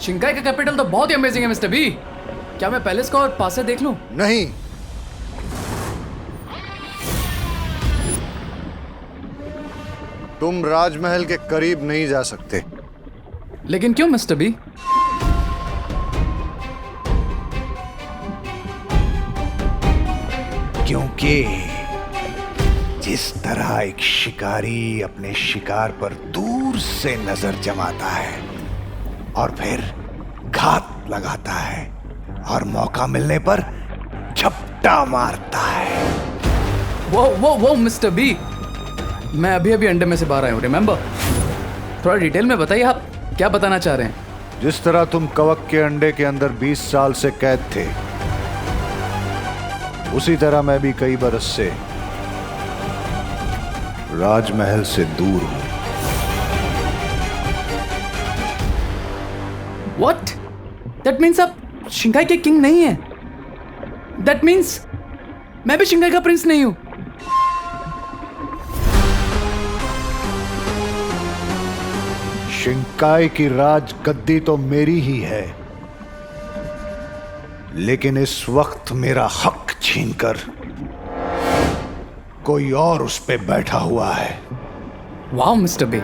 शिंकाई का कैपिटल तो बहुत ही अमेजिंग है मिस्टर बी। क्या मैं पैलेस को और पास से देख लूं? नहीं, तुम राजमहल के करीब नहीं जा सकते। लेकिन क्यों मिस्टर बी? क्योंकि जिस तरह एक शिकारी अपने शिकार पर दूर से नजर जमाता है और फिर घात लगाता है और मौका मिलने पर झपटा मारता है। वो मिस्टर बी, मैं अभी अभी अंडे में से बाहर आया हूँ, रिमेंबर? थोड़ा डिटेल में बताइए, आप क्या बताना चाह रहे हैं? जिस तरह तुम कवक के अंडे के अंदर 20 साल से कैद थे, उसी तरह मैं भी कई बरस से राजमहल से दूर हूं। What? That means आप शिंकाई के किंग नहीं हैं। That means मैं भी शिंकाई का प्रिंस नहीं हूं। शिंकाई की राज गद्दी तो मेरी ही है, लेकिन इस वक्त मेरा हक छीनकर कोई और उस पे बैठा हुआ है। वाह मिस्टर बी,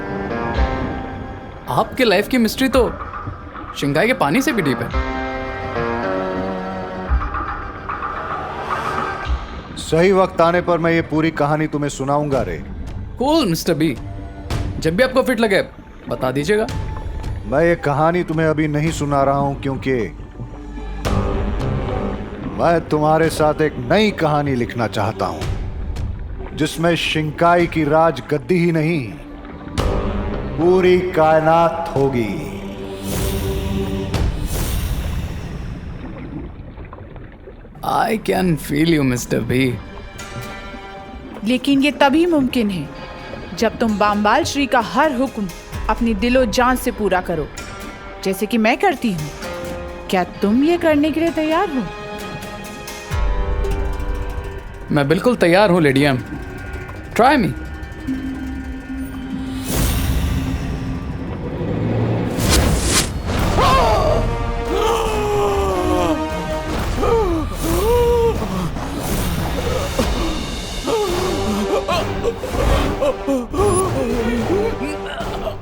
आपके लाइफ की मिस्ट्री तो शिंकाई के पानी से भी डीप है। सही वक्त आने पर मैं ये पूरी कहानी तुम्हें सुनाऊंगा रे। कूल मिस्टर बी, जब भी आपको फिट लगे बता दीजिएगा। मैं ये कहानी तुम्हें अभी नहीं सुना रहा हूं क्योंकि मैं तुम्हारे साथ एक नई कहानी लिखना चाहता हूं, जिसमें शिंकाई की राज गद्दी ही नहीं, पूरी कायनात होगी। I can feel you mister B. लेकिन ये तभी मुमकिन है जब तुम बाम्बाल श्री का हर हुक्म अपनी दिलो जान से पूरा करो, जैसे कि मैं करती हूँ। क्या तुम ये करने के लिए तैयार हो? मैं बिल्कुल तैयार हूँ लेडी एम। Try me.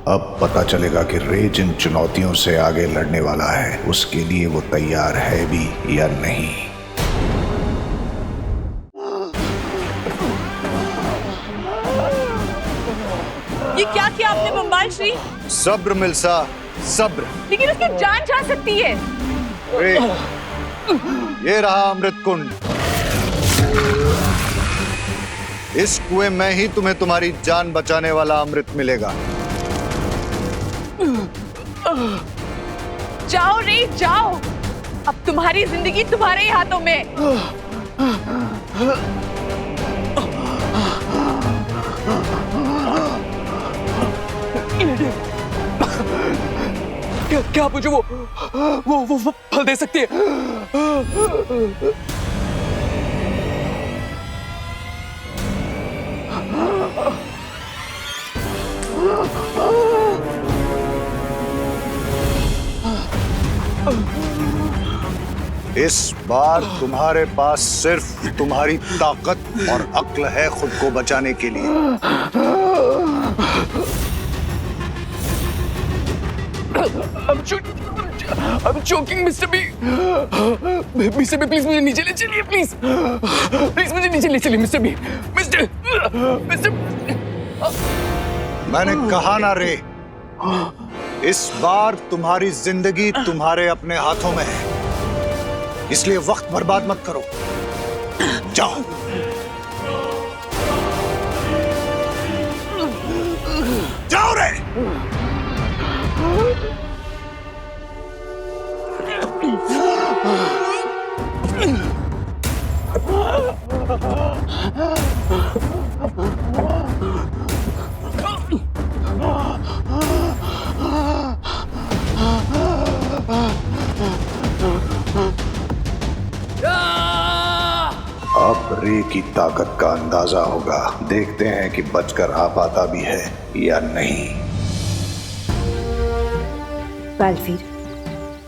अब पता चलेगा कि रे जिन चुनौतियों से आगे लड़ने वाला है, उसके लिए वो तैयार है भी या नहीं। ये क्या किया आपने बम्बाल श्री? सब्र मिल्सा, सब्र। लेकिन उसकी जान जा सकती है। रे, ये रहा अमृत कुंड। इस कुएं में ही तुम्हें तुम्हारी जान बचाने वाला अमृत मिलेगा। जाओ रे जाओ, अब तुम्हारी जिंदगी तुम्हारे ही हाथों में। क्या आप मुझे वो फल दे सकती है? इस बार तुम्हारे पास सिर्फ तुम्हारी ताकत और अक्ल है खुद को बचाने के लिए। I'm choking, Mr. B. Mr. B, please मुझे नीचे ले चलिए, please. Please मुझे नीचे ले चलिए, Mr. B. Mr. मैंने कहा ना रे, इस बार तुम्हारी जिंदगी तुम्हारे अपने हाथों में है, इसलिए वक्त बर्बाद मत करो। जाओ। जाओ रे। अब रे की ताकत का अंदाजा होगा। देखते हैं कि बचकर आ पाता भी है या नहीं। बालवीर,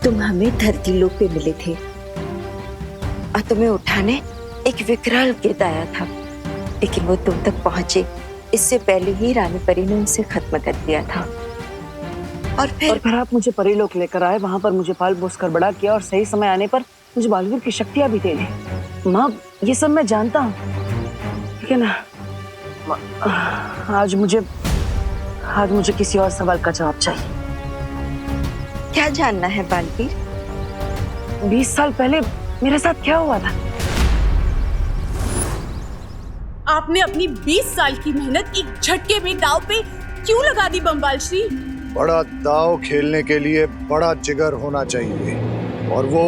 तुम हमें धरती लोक पे मिले थे और तुम्हें उठाने एक विकराल गिद्ध आया था, लेकिन वो तुम तक पहुंचे इससे पहले ही रानी परी ने उसे खत्म कर दिया था। और फिर आप मुझे परीलोक लेकर आए, वहां पर मुझे पाल पोस कर बड़ा किया और सही समय आने पर मुझे बालवीर की शक्तियां भी दे दी। माँ, ये सब मैं जानता हूँ, ठीक है ना? आज मुझे किसी और सवाल का जवाब चाहिए। क्या जानना है बालवीर? 20 साल पहले मेरे साथ क्या हुआ था? आपने अपनी 20 साल की मेहनत एक झटके में दाव पे क्यों लगा दी बम्बाल श्री? बड़ा दाव खेलने के लिए बड़ा जिगर होना चाहिए, और वो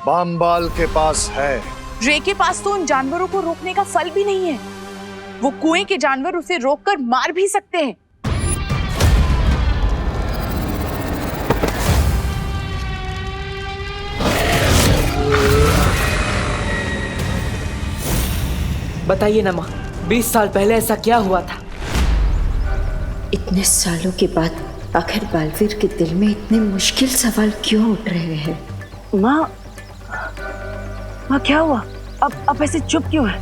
बामबाल के पास है। रे के पास तो उन जानवरों को रोकने का फल भी नहीं है। वो कुएं के जानवर उसे रोककर मार भी सकते हैं। बताइए ना माँ, 20 साल पहले ऐसा क्या हुआ था? इतने सालों के बाद आखिर बालवीर के दिल में इतने मुश्किल सवाल क्यों उठ रहे हैं? माँ, क्या हुआ? अब ऐसे चुप क्यों है?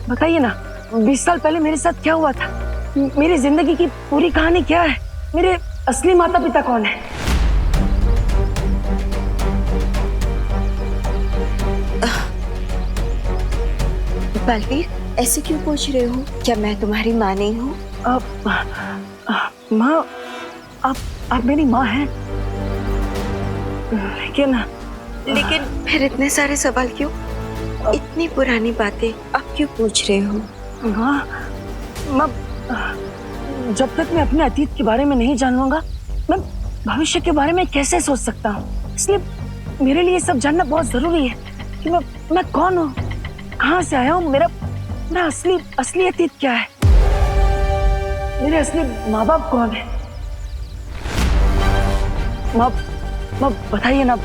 बताइए ना, 20 साल पहले मेरे साथ क्या हुआ था? मेरी जिंदगी की पूरी कहानी क्या है? मेरे असली माता पिता कौन है? बालवीर, ऐसे क्यों पूछ रहे हो? क्या मैं तुम्हारी माँ नहीं हूँ? माँ, आप मेरी माँ हैं, लेकिन फिर इतने सारे सवाल क्यों? इतनी पुरानी बातें आप क्यों पूछ रहे हो? माँ, जब तक मैं अपने अतीत के बारे में नहीं जान लूंगा, मैं भविष्य के बारे में कैसे सोच सकता हूँ? इसलिए मेरे लिए सब जानना बहुत जरूरी है कि मैं कौन हूँ, कहाँ से आया हूँ, मेरा असली अतीत क्या है, मेरे असली माँ बाप कौन है? माँ, बताइए ना।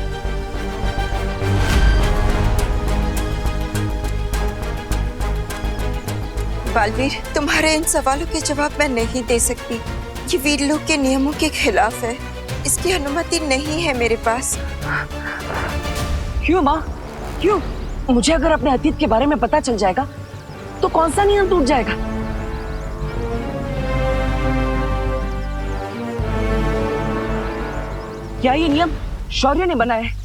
बालवीर, तुम्हारे इन सवालों के जवाब मैं नहीं दे सकती। ये वीरलोक के नियमों के खिलाफ है। इसकी अनुमति नहीं है मेरे पास। क्यों माँ, क्यों? मुझे अगर अपने अतीत के बारे में पता चल जाएगा तो कौन सा नियम टूट जाएगा? क्या ये नियम शौर्य ने बनाया है?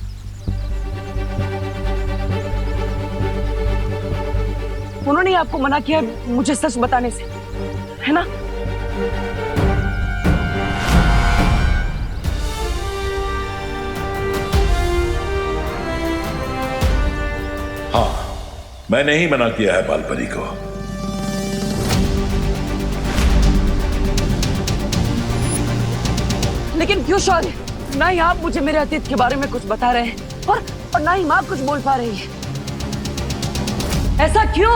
उन्होंने आपको मना किया मुझे सच बताने से, है ना? हाँ, मैंने ही मना किया है बालपरी को। लेकिन क्यों शौर्य? ना ही आप मुझे मेरे अतीत के बारे में कुछ बता रहे हैं और ना ही माँ कुछ बोल पा रही है। ऐसा क्यों?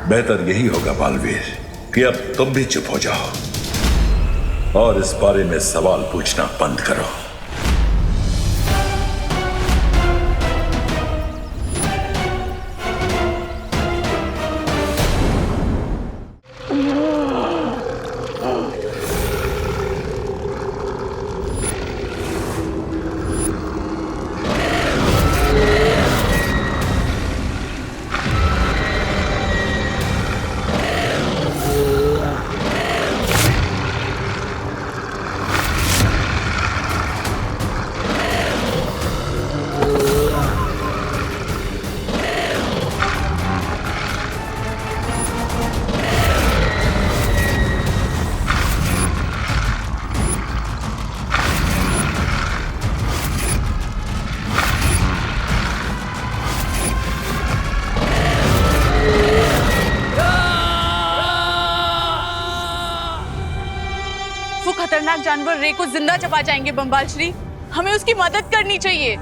बेहतर यही होगा बालवीर कि अब तुम भी चुप हो जाओ और इस बारे में सवाल पूछना बंद करो। खतरनाक जानवर रे को जिंदा चबा जाएंगे बम्बाल श्री। हमें उसकी मदद करनी चाहिए।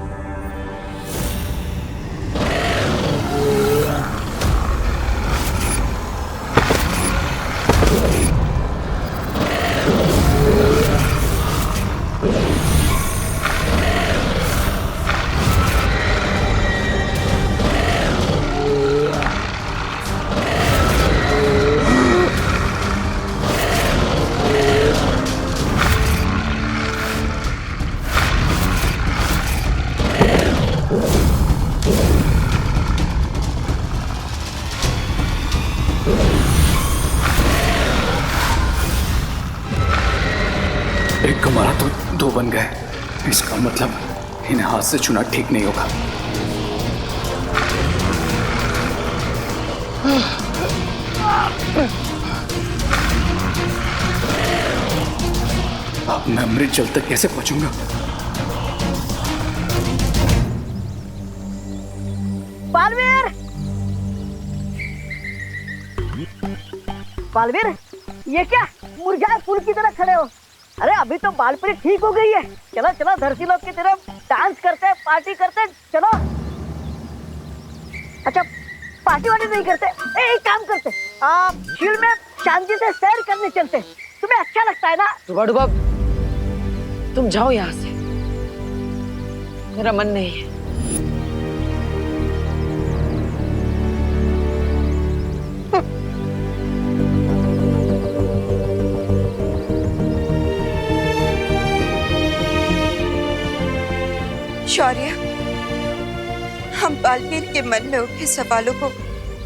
एक को मारा तो दो बन गए। इसका मतलब इन्हें हाथ से चुना ठीक नहीं होगा। अब मैं अमृत जल तक कैसे पहुंचूंगा? बालवीर, बालवीर, ये क्या मुरझाए फूल की तरह खड़े हो? अरे अभी तो बालपरी ठीक हो गई है। चलो चलो धरती लोग की तरह डांस करते हैं, पार्टी करते हैं, चलो। अच्छा पार्टी वार्टी नहीं करते? एक काम करते, झील में शांति से सैर करने चलते। तुम्हें अच्छा लगता है ना? डुबा डुबा, तुम जाओ यहाँ से, मेरा मन नहीं है। शौर्य, हम बालवीर के मन में उठे सवालों को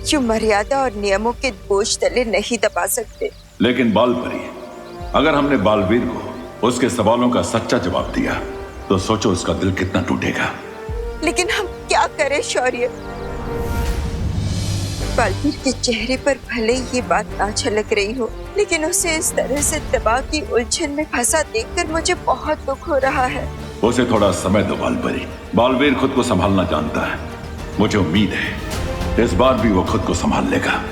यूं मर्यादा और नियमों के बोझ तले नहीं दबा सकते। लेकिन बालपरी, अगर हमने बालवीर को उसके सवालों का सच्चा जवाब दिया तो सोचो उसका दिल कितना टूटेगा। लेकिन हम क्या करें शौर्य? बालवीर के चेहरे पर भले ही ये बात ना झलक रही हो, लेकिन उसे इस तरह से दबाव की उलझन में फंसा देखकर मुझे बहुत दुख हो रहा है। उसे थोड़ा समय दो बालपरी। बालवीर खुद को संभालना जानता है। मुझे उम्मीद है इस बार भी वो खुद को संभाल लेगा।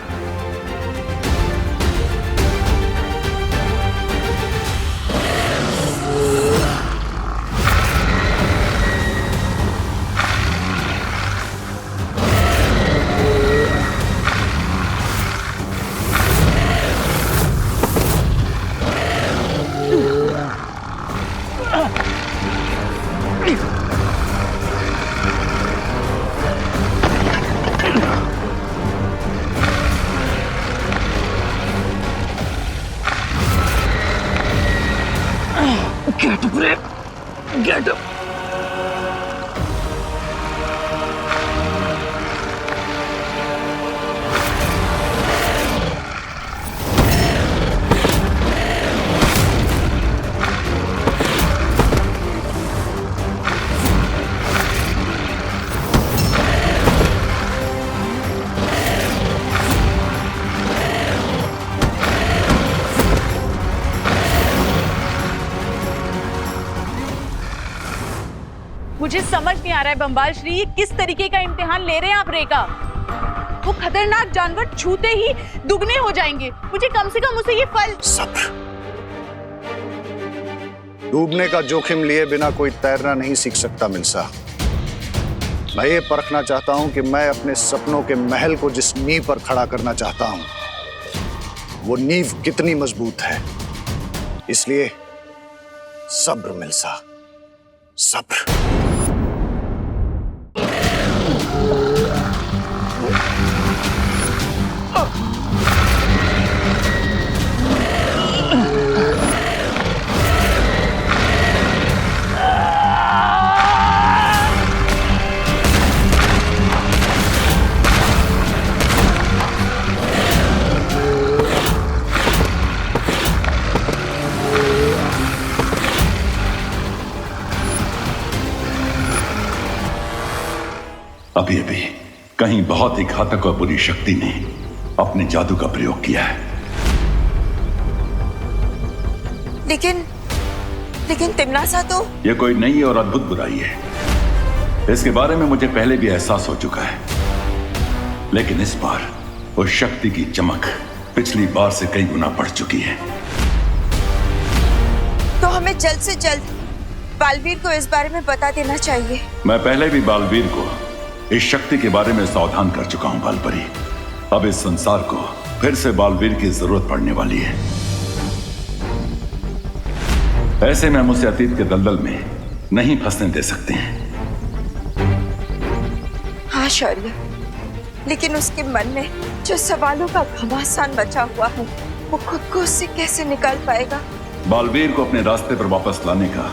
Get up. मुझे समझ नहीं आ रहा है बम्बाल श्री, ये किस तरीके का इम्तिहान ले रहे हैं आप रेखा? वो खतरनाक जानवर छूते ही दुगने हो जाएंगे। मुझे कम से कम उसे ये फल। सब्र। डूबने का जोखिम लिए बिना कोई तैरना नहीं सीख सकता मिल्सा। मैं ये परखना चाहता हूं कि मैं अपने सपनों के महल को जिस नींव पर खड़ा करना चाहता हूं, वो नींव कितनी मजबूत है। इसलिए सब्र मिल्सा, सब्र। अभी अभी कहीं बहुत ही घातक और बुरी शक्ति ने अपने जादू का प्रयोग किया है। लेकिन तिमनासा तो यह कोई नई और अद्भुत बुराई है। इसके बारे में मुझे पहले भी एहसास हो चुका है, लेकिन इस बार उस शक्ति की चमक पिछली बार से कई गुना बढ़ चुकी है। तो हमें जल्द से जल्द बालवीर को इस बारे में बता देना चाहिए। मैं पहले भी बालवीर को इस शक्ति के बारे में सावधान कर चुका हूं बालपरी। अब इस संसार को फिर से बालवीर की जरूरत पड़ने वाली है। ऐसे में हम उसे अतीत के दलदल में नहीं फंसने दे सकते हैं। हाँ शौर्य, लेकिन उसके मन में जो सवालों का घमासान बचा हुआ है, वो खुद को उससे कैसे निकाल पाएगा? बालवीर को अपने रास्ते पर वापस लाने का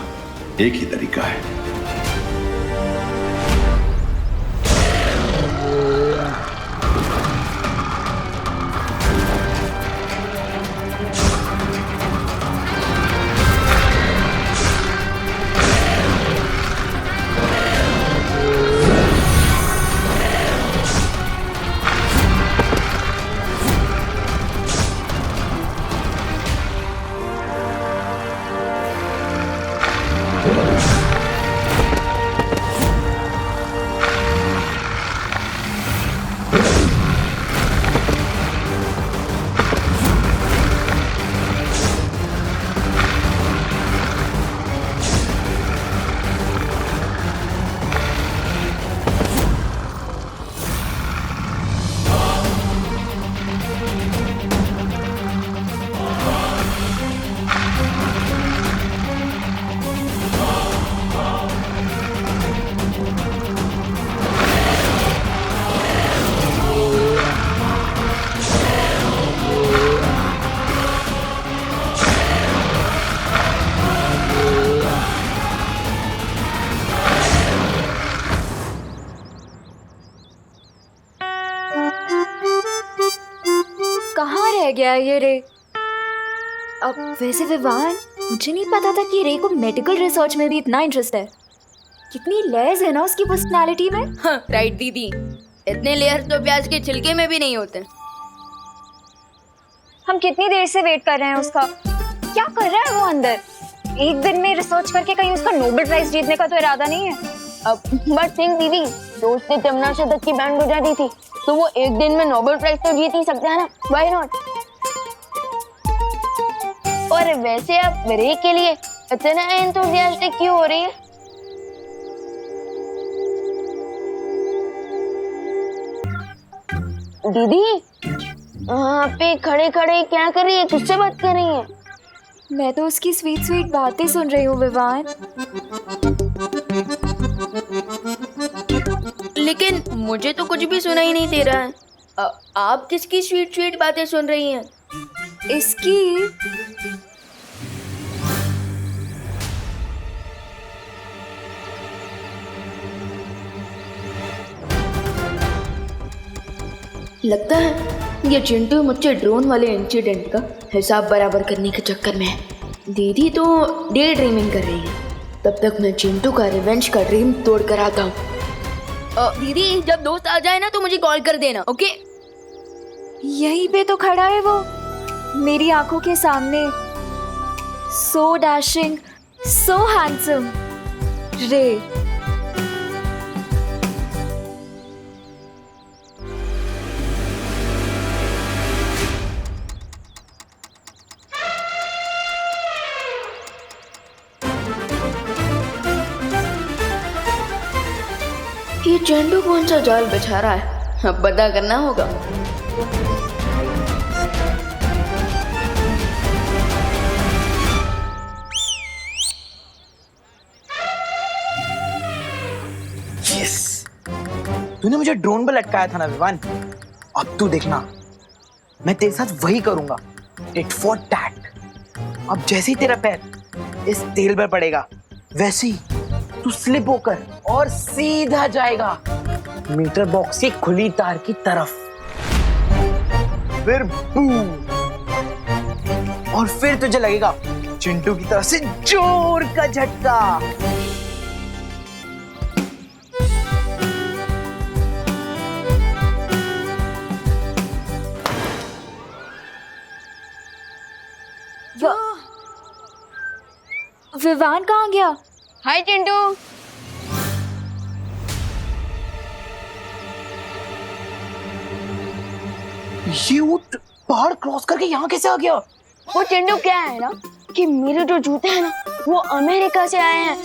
एक ही तरीका है। कहाँ रह गया ये रे? अब वैसे विवान, मुझे नहीं पता था कि रे को मेडिकल रिसर्च में भी इतना इंटरेस्ट है। कितनी लेयर्स है ना उसकी पर्सनालिटी में। हाँ, राइट दीदी, इतने लेयर तो प्याज के छिलके में भी नहीं होते। हम कितनी देर से वेट कर रहे हैं उसका। क्या कर रहा है वो अंदर? एक दिन में रिसर्च करके कहीं उसका नोबेल प्राइज जीतने का तो इरादा नहीं है। अब बट थिंक दीदी, दोस्त ने जमुना शतक की बैंड बजा दी थी, तो वो एक दिन में नोबेल प्राइज तो जीत ही सकता है ना, व्हाई नॉट? और वैसे आप रे के लिए इतना एंथुसियास्टिक क्यों हो रही है? दीदी, आप पे खड़े खड़े क्या कर रही है? किससे बात कर रही है? मैं तो उसकी स्वीट स्वीट बातें सुन रही हूँ विवान। लेकिन मुझे तो कुछ भी सुनाई नहीं दे रहा है। आप किसकी स्वीट स्वीट बातें सुन रही हैं? इसकी। लगता है ये चिंटू मुझसे ड्रोन वाले इंसिडेंट का हिसाब बराबर करने के चक्कर में है। दीदी तो डे ड्रीमिंग कर रही है, तब तक मैं चिंटू का रिवेंज का ड्रीम तोड़ कर आता हूँ। दीदी, जब दोस्त आ जाए ना तो मुझे कॉल कर देना, ओके? यहीं पे तो खड़ा है वो, मेरी आंखों के सामने। सो डैशिंग, सो हैंडसम रे। ये चिंटू कौन सा जाल बिछा रहा है, अब पता करना होगा। यस, तूने मुझे ड्रोन पर लटकाया था ना विवान, अब तू देखना, मैं तेरे साथ वही करूंगा, टिट फॉर टैट। अब जैसे ही तेरा पैर इस तेल पर पड़ेगा, वैसे ही तू स्लिप होकर और सीधा जाएगा मीटर बॉक्स की खुली तार की तरफ। फिर बूम, और फिर तुझे लगेगा चिंटू की तरफ से जोर का झटका। विवान कहाँ गया? हाय चिंटू। ये ऊंट पहाड़ क्रॉस करके यहाँ कैसे आ गया? वो चिंटू क्या है ना कि मेरे जो जूते हैं ना वो अमेरिका से आए हैं,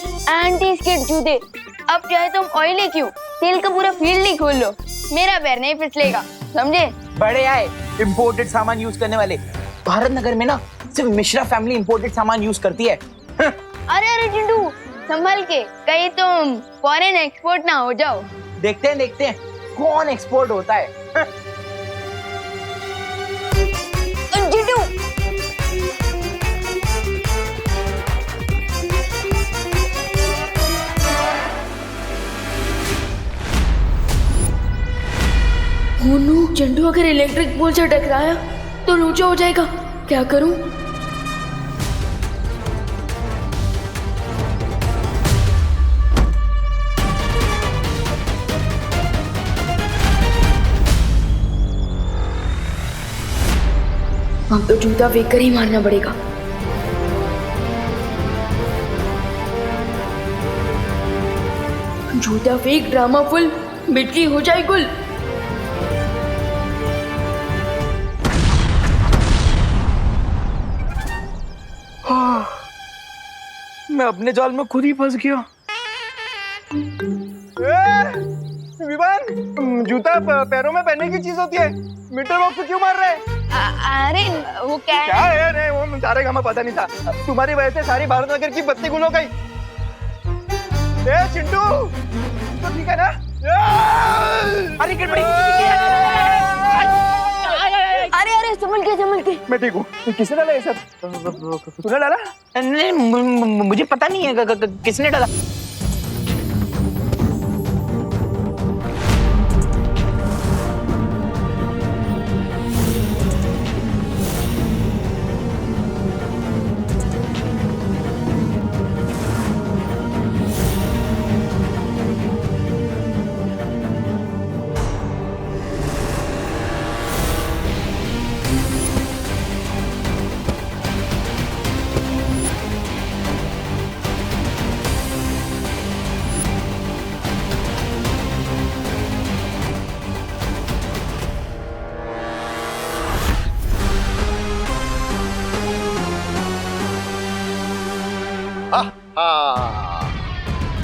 एंटी स्किड जूते। अब चाहे तुम ऑयली क्यों, तेल का पूरा फील्ड ही खोल लो, मेरा पैर नहीं फिसलेगा, समझे? बड़े आए इंपोर्टेड सामान यूज करने वाले। भारत नगर में ना सिर्फ मिश्रा फैमिली इंपोर्टेड सामान यूज करती है। अरे अरे चिंटू, संभल के, कहीं तुम फॉरेन एक्सपोर्ट ना हो जाओ। देखते हैं कौन एक्सपोर्ट होता है। चिंटू, चिंटू अगर इलेक्ट्रिक पोल से टकराया तो लोचा हो जाएगा, क्या करूं? अब तो जूता फेंक कर ही मारना पड़ेगा। जूता फेंक, ड्रामा फुल, बिजली हो जाए गुल। मैं अपने जाल में खुद ही फंस गया। विवान, जूता पैरों में पहनने की चीज होती है, मीटर बॉक्स क्यों मार रहे हैं? अरे वो क्या है? क्या है? नहीं, वो सारे का पता नहीं था। तुम्हारी वजह से सारी भारत नगर की बत्ती गुल हो गई। चिंटू तो ठीक है ना? अरे अरे अरे संभल के। मैं ठीक हूँ। किसने डाला ये सब? तूने डाला? नहीं, मुझे पता नहीं है किसने डाला।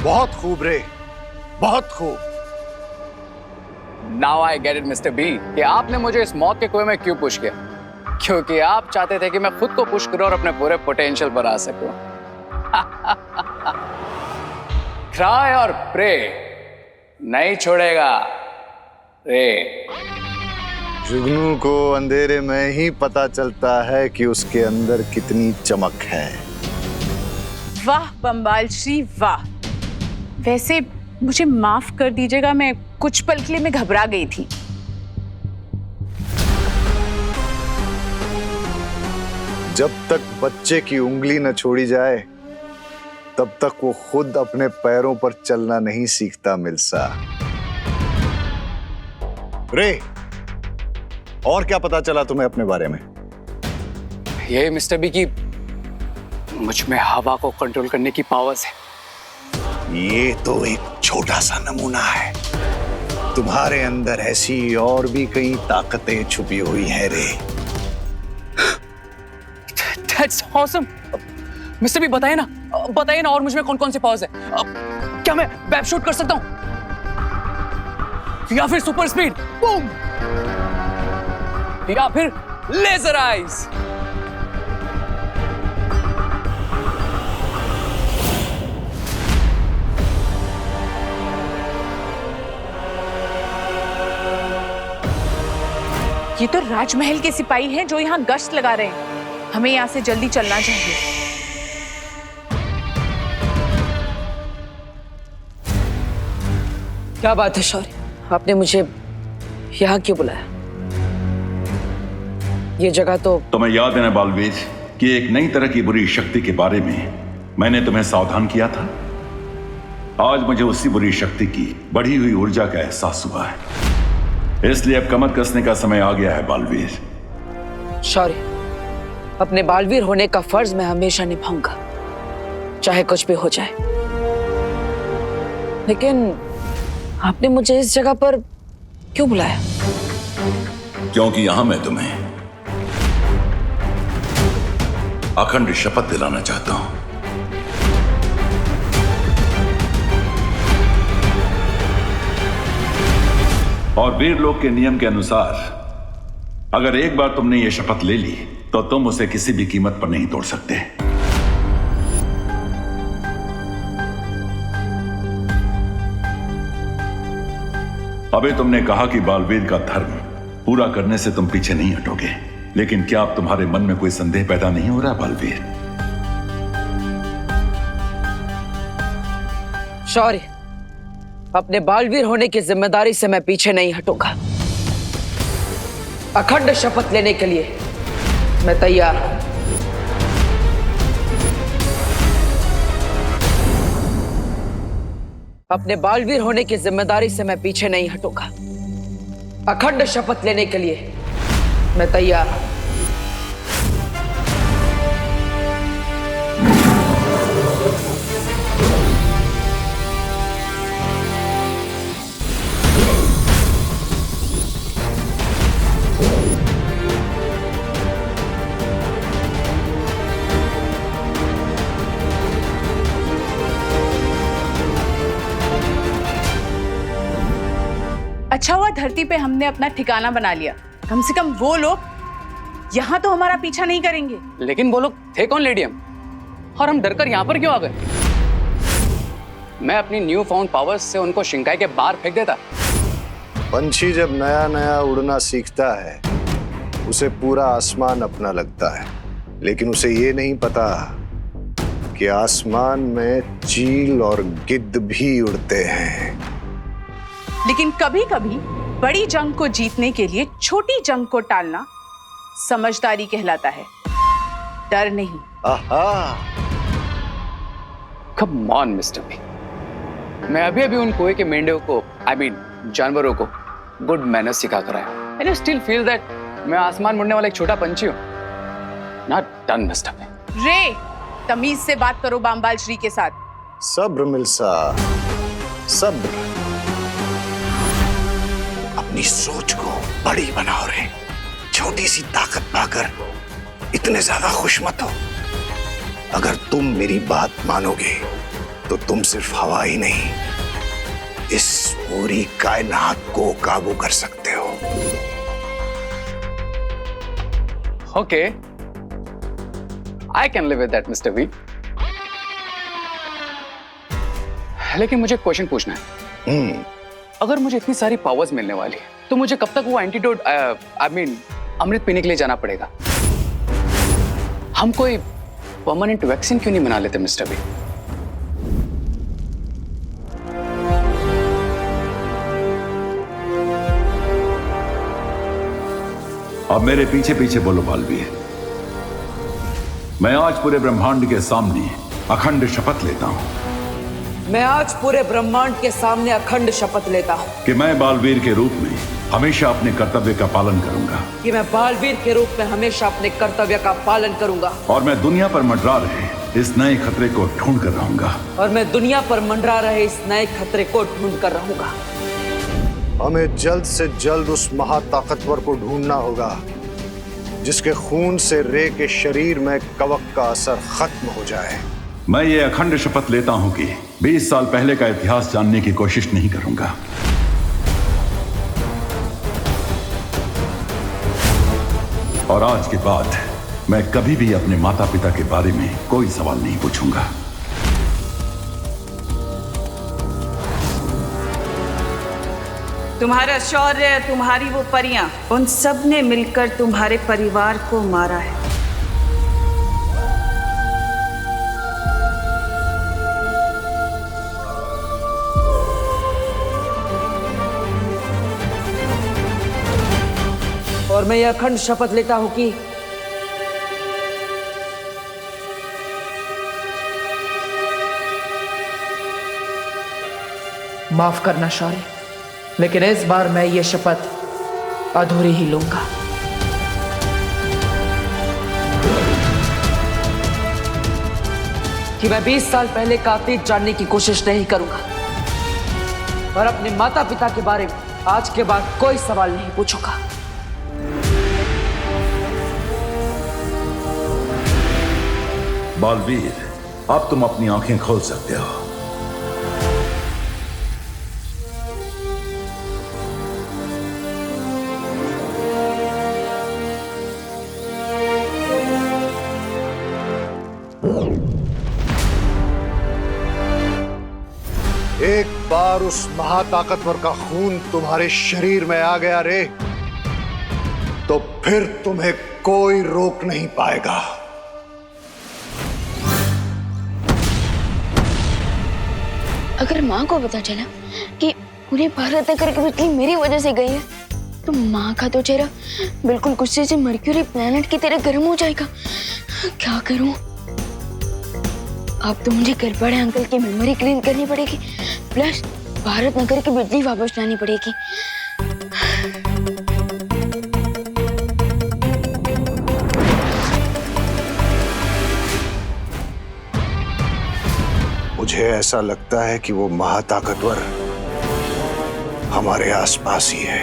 बहुत खूब रे, बहुत खूब। Now I get it mister B कि आपने मुझे इस मौत के कुएं में क्यों पुश किया, क्योंकि आप चाहते थे कि मैं खुद को पुश करूं और अपने पूरे पोटेंशियल पर आ सकूं। ट्राई और प्रे नहीं छोड़ेगा रे। जुगनू को अंधेरे में ही पता चलता है कि उसके अंदर कितनी चमक है। वाह बम्बाल श्री वाह। वैसे मुझे माफ कर दीजिएगा, मैं कुछ पल के लिए मैं घबरा गई थी। जब तक बच्चे की उंगली न छोड़ी जाए तब तक वो खुद अपने पैरों पर चलना नहीं सीखता मिल्सा। रे, और क्या पता चला तुम्हें अपने बारे में? ये मिस्टर बी की मुझ में हवा को कंट्रोल करने की पावर्स है। ये तो एक छोटा सा नमूना है। तुम्हारे अंदर ऐसी और भी कई ताकतें छुपी हुई हैं रे। That's awesome. मिस्टर बी बताइए ना और मुझ में कौन कौन से पावर्स है? क्या मैं वेब शूट कर सकता हूं या फिर सुपर स्पीड बूम या फिर लेजर आइज? ये तो राजमहल के सिपाही हैं जो यहाँ गश्त लगा रहे हैं। हमें यहाँ से जल्दी चलना चाहिए। क्या बात है शौर्य, आपने मुझे यहाँ क्यों बुलाया? ये जगह तो तुम्हें याद है ना बालवीर कि एक नई तरह की बुरी शक्ति के बारे में मैंने तुम्हें सावधान किया था। आज मुझे उसी बुरी शक्ति की बढ़ी हुई ऊर्जा का एहसास हुआ है, इसलिए अब कमर कसने का समय आ गया है बालवीर। शौर्य, अपने बालवीर होने का फर्ज मैं हमेशा निभाऊंगा, चाहे कुछ भी हो जाए। लेकिन आपने मुझे इस जगह पर क्यों बुलाया? क्योंकि यहां मैं तुम्हें अखंड शपथ दिलाना चाहता हूं। और वीर लोक के नियम के अनुसार अगर एक बार तुमने यह शपथ ले ली तो तुम उसे किसी भी कीमत पर नहीं तोड़ सकते। अबे तुमने कहा कि बालवीर का धर्म पूरा करने से तुम पीछे नहीं हटोगे, लेकिन क्या अब तुम्हारे मन में कोई संदेह पैदा नहीं हो रहा बालवीर? शौर्य, अपने बालवीर होने की जिम्मेदारी से मैं पीछे नहीं हटूंगा। अखंड शपथ लेने के लिए मैं तैयार हूं। अपने बालवीर होने की जिम्मेदारी से मैं पीछे नहीं हटूंगा। अखंड शपथ लेने के लिए मैं तैयार हूं। अच्छा हुआ धरती पे हमने अपना ठिकाना बना लिया। कम से कम वो लोग यहाँ तो हमारा पीछा नहीं करेंगे। लेकिन वो लोग थे कौन लेडियम, और हम डरकर यहाँ पर क्यों आ गए? मैं अपनी न्यू फाउंड पावर्स से उनको शिंकाई के बाहर फेंक देता। पंछी जब नया नया उड़ना सीखता है उसे पूरा आसमान अपना लगता है, लेकिन उसे ये नहीं पता कि आसमान में चील और गिद्ध भी उड़ते हैं। लेकिन कभी कभी बड़ी जंग को जीतने के लिए छोटी जंग को टालना समझदारी कहलाता है, डर नहीं। कम ऑन मिस्टर बी, मैं अभी उन कुएं के मेंढकों को, जानवरों को गुड मैनर्स सिखा कर आया। And I still feel that मैं आसमान मुड़ने वाला एक छोटा पंछी हूं। Not done mister B. रे, तमीज से बात करो बामबाल श्री के साथ। सब्र मिल्सा, सब्र। अपनी सोच को बड़ी बनाओ रे। छोटी सी ताकत पाकर इतने ज्यादा खुश मत हो। अगर तुम मेरी बात मानोगे तो तुम सिर्फ हवा ही नहीं, इस पूरी कायनात को काबू कर सकते हो। Okay, I can live with that mister V. लेकिन मुझे क्वेश्चन पूछना है। अगर मुझे इतनी सारी पावर्स मिलने वाली है तो मुझे कब तक वो एंटीडोट अमृत पीने के लिए जाना पड़ेगा? हम कोई परमानेंट वैक्सीन क्यों नहीं बना लेते मिस्टर बी? अब मेरे पीछे पीछे बोलो बालवीर। मैं आज पूरे ब्रह्मांड के सामने अखंड शपथ लेता हूं। मैं आज पूरे ब्रह्मांड के सामने अखंड शपथ लेता हूं कि मैं बालवीर के रूप में हमेशा अपने कर्तव्य का पालन करूंगा। कि मैं बालवीर के रूप में हमेशा अपने कर्तव्य का पालन करूंगा। और मैं दुनिया पर मंडरा रहे इस नए खतरे को ढूंढ कर रहूंगा। और मैं दुनिया पर मंडरा रहे इस नए खतरे को ढूंढ कर रहूंगा। हमें जल्द से जल्द उस महाताकतवर को ढूंढना होगा जिसके खून से रे के शरीर में कवक का असर खत्म हो जाए। मैं ये अखंड शपथ लेता हूं कि 20 साल पहले का इतिहास जानने की कोशिश नहीं करूंगा। और आज के बाद मैं कभी भी अपने माता पिता के बारे में कोई सवाल नहीं पूछूंगा। तुम्हारा शौर्य, तुम्हारी वो परियां, उन सब ने मिलकर तुम्हारे परिवार को मारा है। और मैं यह अखंड शपथ लेता हूं कि माफ करना शौर्य, लेकिन इस बार मैं ये शपथ अधूरी ही लूंगा। कि मैं 20 साल पहले का अतीत जानने की कोशिश नहीं करूंगा और अपने माता पिता के बारे में आज के बाद कोई सवाल नहीं पूछूंगा। बालवीर, अब तुम अपनी आंखें खोल सकते हो। एक बार उस महाताकतवर का खून तुम्हारे शरीर में आ गया रे, तो फिर तुम्हें कोई रोक नहीं पाएगा। अगर माँ को पता चला कि पूरे भारत नगर की बिजली मेरी वजह से गई है तो माँ का तो चेहरा बिल्कुल गुस्से से मर्क्यूरी प्लेनेट की तरह गर्म हो जाएगा। क्या करूं? अब तो मुझे गड़बड़े अंकल की मेमोरी क्लीन करनी पड़ेगी, प्लस भारत नगर की बिजली वापस लानी पड़ेगी। मुझे ऐसा लगता है कि वो महाताकतवर हमारे आसपास ही है।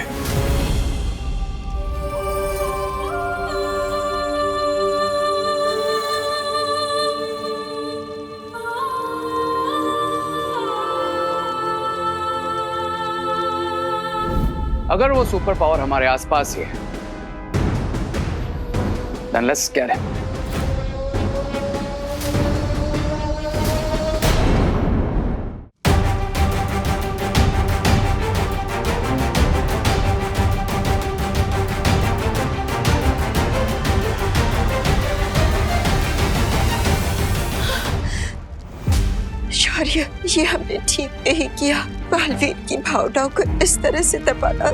अगर वो सुपर पावर हमारे आसपास ही है, then let's get him. शौर्य, ये हमने ठीक नहीं किया। बालवीर की भावनाओं को इस तरह से दबाना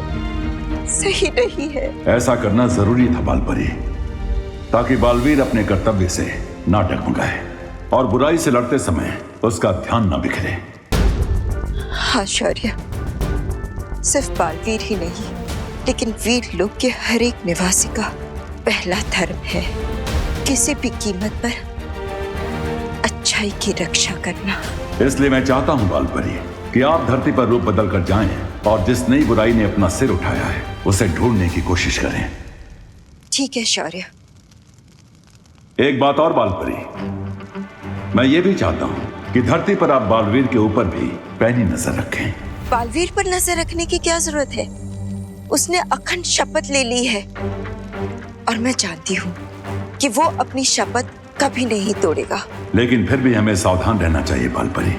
सही नहीं है। ऐसा करना जरूरी था बालपरी, ताकि बालवीर अपने कर्तव्य से ना डगमगाए और बुराई से लड़ते समय उसका ध्यान ना बिखरे। हाँ शौर्य, सिर्फ बालवीर ही नहीं, लेकिन वीर लोक के हर एक निवासी का पहला धर्म है किसी भी कीमत पर अच्छाई की रक्षा करना। इसलिए मैं चाहता हूं बालपरी कि आप धरती पर रूप बदल कर जाएं और जिस नई बुराई ने अपना सिर उठाया है उसे ढूंढने की कोशिश करें। ठीक है शौर्य। एक बात और बालपरी, मैं ये भी चाहता हूँ कि धरती पर आप बालवीर के ऊपर भी पैनी नजर रखें। बालवीर पर नजर रखने की क्या जरूरत है? उसने अखंड शपथ ले ली है और मैं जानती हूँ कि वो अपनी शपथ कभी नहीं तोड़ेगा। लेकिन फिर भी हमें सावधान रहना चाहिए बालपरी,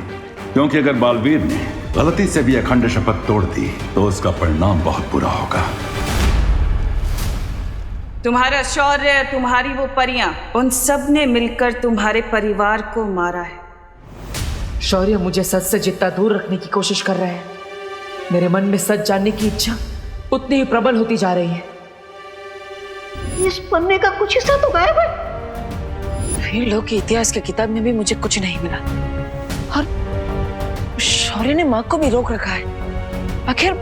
क्योंकि अगर बालवीर ने गलती से भी अखंड शपथ तोड़ दी तो उसका परिणाम बहुत बुरा होगा। तुम्हारा शौर्य, तुम्हारी वो परियां, उन सब ने मिलकर तुम्हारे परिवार को मारा है। शौर्य मुझे सच से जितना दूर रखने की कोशिश कर रहे हैं, मेरे मन में सच जानने की इच्छा उतनी ही प्रबल होती जा रही है। इस पन्ने का कुछ हिस्सा तो गायब है। वीर लोग के इतिहास की किताब में भी मुझे कुछ नहीं मिला और शौर्य ने माँ को भी रोक रखा है। आखिर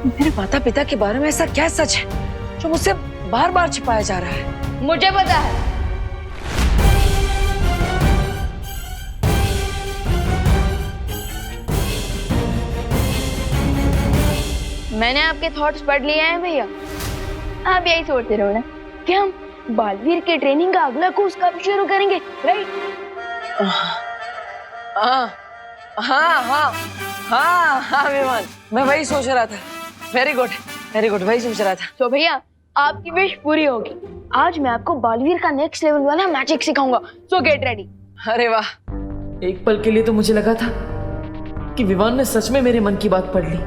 मेरे माता पिता के बारे में ऐसा क्या सच है जो मुझसे बार बार छिपाया जा रहा है? मुझे पता है। मैंने आपके थॉट्स पढ़ लिए हैं भैया। आप यही सोचते रहो ना कि हम बालवीर के ट्रेनिंग का अगला कोर्स कब शुरू करेंगे, राइट? हाँ हाँ हाँ हाँ हाँ विमान, मैं वही सोच रहा था। वेरी गुड, वही सोच रहा था। तो भैया आपकी विश पूरी होगी। आज मैं आपको बालवीर का नेक्स्ट लेवल वाला मैजिक सिखाऊंगा, सो गेट रेडी। अरे वाह, एक पल के लिए तो मुझे लगा था कि विवान ने सच में मेरे मन की बात पढ़ ली।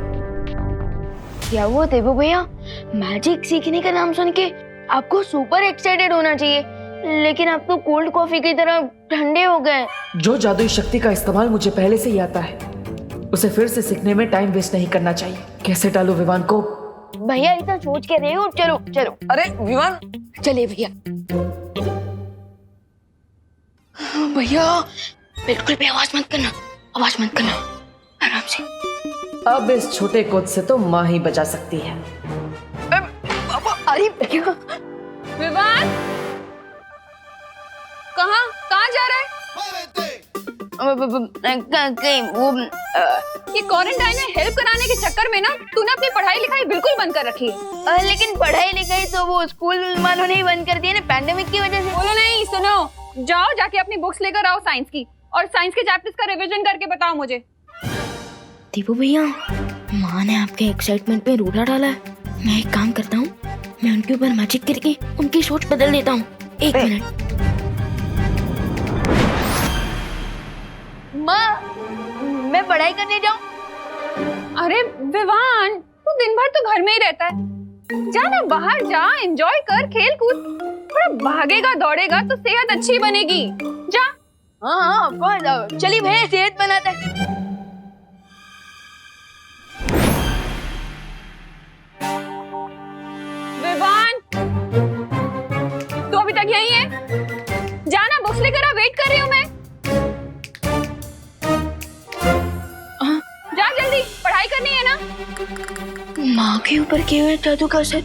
क्या हुआ देवू भैया, मैजिक सीखने का नाम सुन के आपको सुपर एक्साइटेड होना चाहिए, लेकिन आप तो कोल्ड कॉफी की तरह ठंडे हो गए। जो जादुई शक्ति का इस्तेमाल मुझे पहले से ही आता है, उसे फिर से सीखने में टाइम वेस्ट नहीं करना चाहिए। कैसे टालूं विवान को? भैया इतना सोच के रहे हो, चलो चलो। अरे विमान, चलिए भैया। भैया बिल्कुल भी आवाज मत करना, आराम से। अब इस छोटे कोद से तो माँ ही बचा सकती है। अरे भैया, विवान कहाँ जा रहा है? ये क्वारंटाइन में हेल्प कराने के चक्कर में ना तूने अपनी पढ़ाई लिखाई बिल्कुल बंद कर रखी है। लेकिन पढ़ाई लिखाई तो वो स्कूल वालों ने ही बंद कर दी है ना, पैंडेमिक की वजह से। बोलो नहीं, सुनो, जाओ जाके अपनी बुक्स लेकर आओ साइंस की, और साइंस के चैप्टर्स का रिवीजन करके बताओ मुझे। दीपू भैया, माँ ने आपके एक्साइटमेंट पे रूठा डाला है। मैं एक काम करता हूँ, मैं उनके ऊपर मैजिक करके उनकी सोच बदल देता हूँ। एक मिनट। माँ, मैं पढ़ाई करने जाऊँ? अरे विवान, तू दिन भर तो घर में ही रहता है, जा ना बाहर जा, एंजॉय कर, खेल कूद, थोड़ा भागेगा दौड़ेगा तो सेहत अच्छी बनेगी। जा। हाँ कौन, चलिए भैया सेहत बनाता है। विवान, तू अभी तक यहीं है? जाना, बुक्स लेकर आ, वेट कर रही हूँ मैं। जा जल्दी, पढ़ाई करनी है ना। माँ के ऊपर किए हुए जादू का असर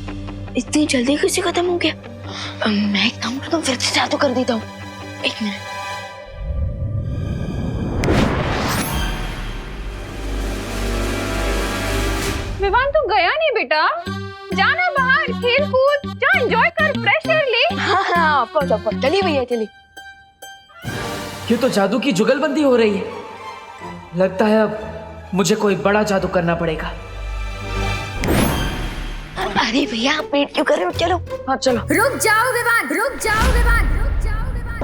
इतनी जल्दी कैसे खत्म हो गया? मैं एक काम करता हूँ, फिर से जादू कर देता हूँ। एक मिनट। विवान तू गया नहीं बेटा, जाना बाहर, खेल कूद, जा, एंजॉय कर, फ्रेश एयर ले। हाँ ऑफ कोर्स, चलिए भैया चलिए। ये तो जादू की जुगलबंदी हो रही है। लगता है अब मुझे कोई बड़ा जादू करना पड़ेगा। अरे भैया आप वेट क्यों कर रहे हो? चलो। हाँ चलो। रुक जाओ विवान, रुक जाओ विवान, रुक जाओ विवान।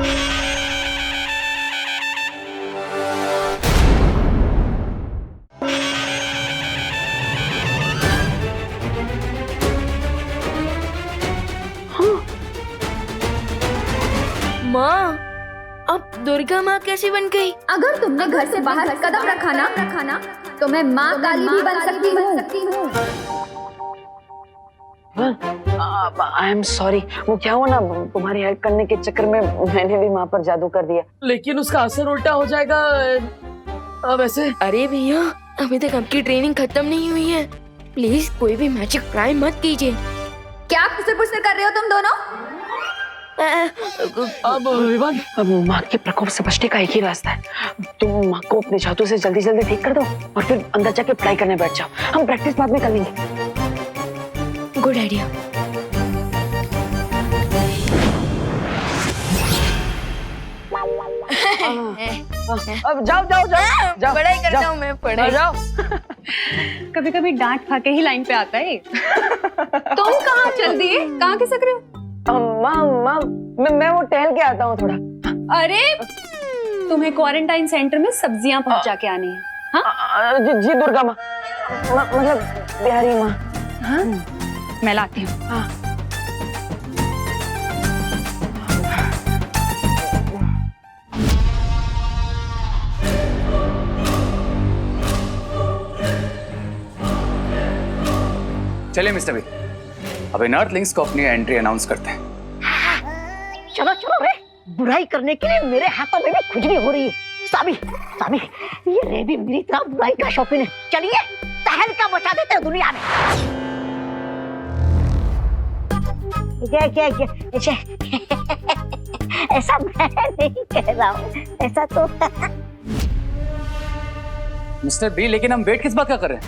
माँ, अब दुर्गा माँ कैसे बन गई? अगर तुमने घर से बाहर कदम रखा ना तो मैं माँ काली भी बन सकती हूँ। आई एम सॉरी, वो क्या हुआ ना, तुम्हारी हेल्प करने के चक्कर में मैंने भी माँ पर जादू कर दिया। लेकिन उसका असर उल्टा हो जाएगा। अब ऐसे? अरे भैया, अभी तक आपकी ट्रेनिंग खत्म नहीं हुई है, प्लीज कोई भी मैजिक ट्राई मत कीजिए। क्या खुसर-पुसर कर रहे हो तुम दोनों? अब विवान, अब माँ के प्रकोप से बचने का एक ही रास्ता है, तुम माँ को अपने जादू से जल्दी जल्दी ठीक कर दो और फिर अंदर जाके पढ़ाई करने बैठ जाओ। हम प्रैक्टिस बाद में कर लेंगे। Good idea. अब जाओ जाओ जाओ जाओ, पढ़ाई करता जाओ, हूँ मैं, पढ़ाई। जाओ। कभी कभी डांट खा के ही लाइन पे आता है। तुम कहाँ चल दिए, कहाँ खिसक रहे हो? माँ मैं वो टहल के आता हूँ थोड़ा। अरे तुम्हें क्वारंटाइन सेंटर में सब्जियां पहुंचा के आनी है। हाँ? जी दुर्गा माँ, मतलब बिहारी माँ। हाँ? मैं लाती हूँ। हाँ। चलिए मिस्टर बी, अब इन अर्थलिंग्स को अपनी एंट्री अनाउंस करते हैं। चलो चलो रे, बुराई करने के लिए मेरे हाथों में भी खुजली हो रही है। सामी सामी, ये रे भी मेरी तरह बुराई का शौकीन है। चलिए तहलका मचा देते हैं दुनिया में। क्या ऐसा मैं नहीं कह रहा हूँ, ऐसा तो मिस्टर बी, लेकिन हम वेट किस बात का कर रहे हैं?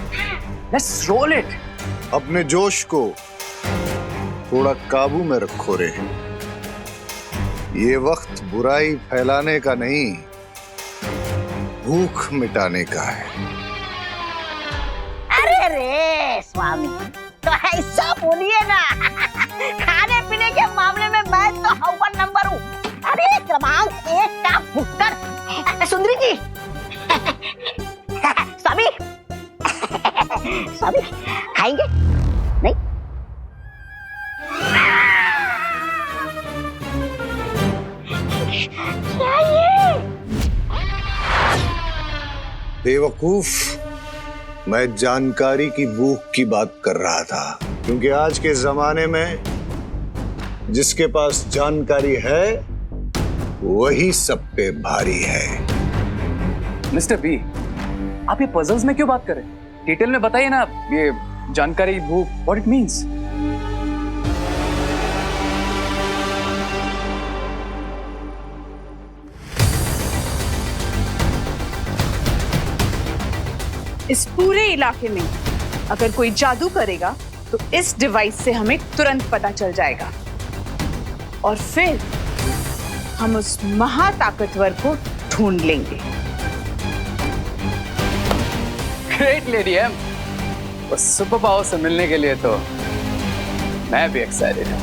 Let's roll it. अपने जोश को थोड़ा काबू में रखो रे। ये वक्त बुराई फैलाने का नहीं, भूख मिटाने का है। अरे रे स्वामी, तो ऐसा बोलिए ना। खाने पीने के मामले में मैं तो अव्वल नंबर हूँ। अरे क्रमांक 1 का भुक्कड़ सुंदरी जी। स्वामी स्वामी खाएंगे नहीं? क्या ये? बेवकूफ, मैं जानकारी की भूख की बात कर रहा था, क्योंकि आज के जमाने में जिसके पास जानकारी है वही सब पे भारी है। मिस्टर बी, आप ये पजल्स में क्यों बात कर रहे हैं? डिटेल में बताइए ना, ये जानकारी भूख, व्हाट इट मींस। इस पूरे इलाके में अगर कोई जादू करेगा तो इस डिवाइस से हमें तुरंत पता चल जाएगा, और फिर हम उस महाताकतवर को ढूंढ लेंगे। ग्रेट लेडी एम, उस सुपर पावर से मिलने के लिए तो मैं भी एक्साइटेड हूं।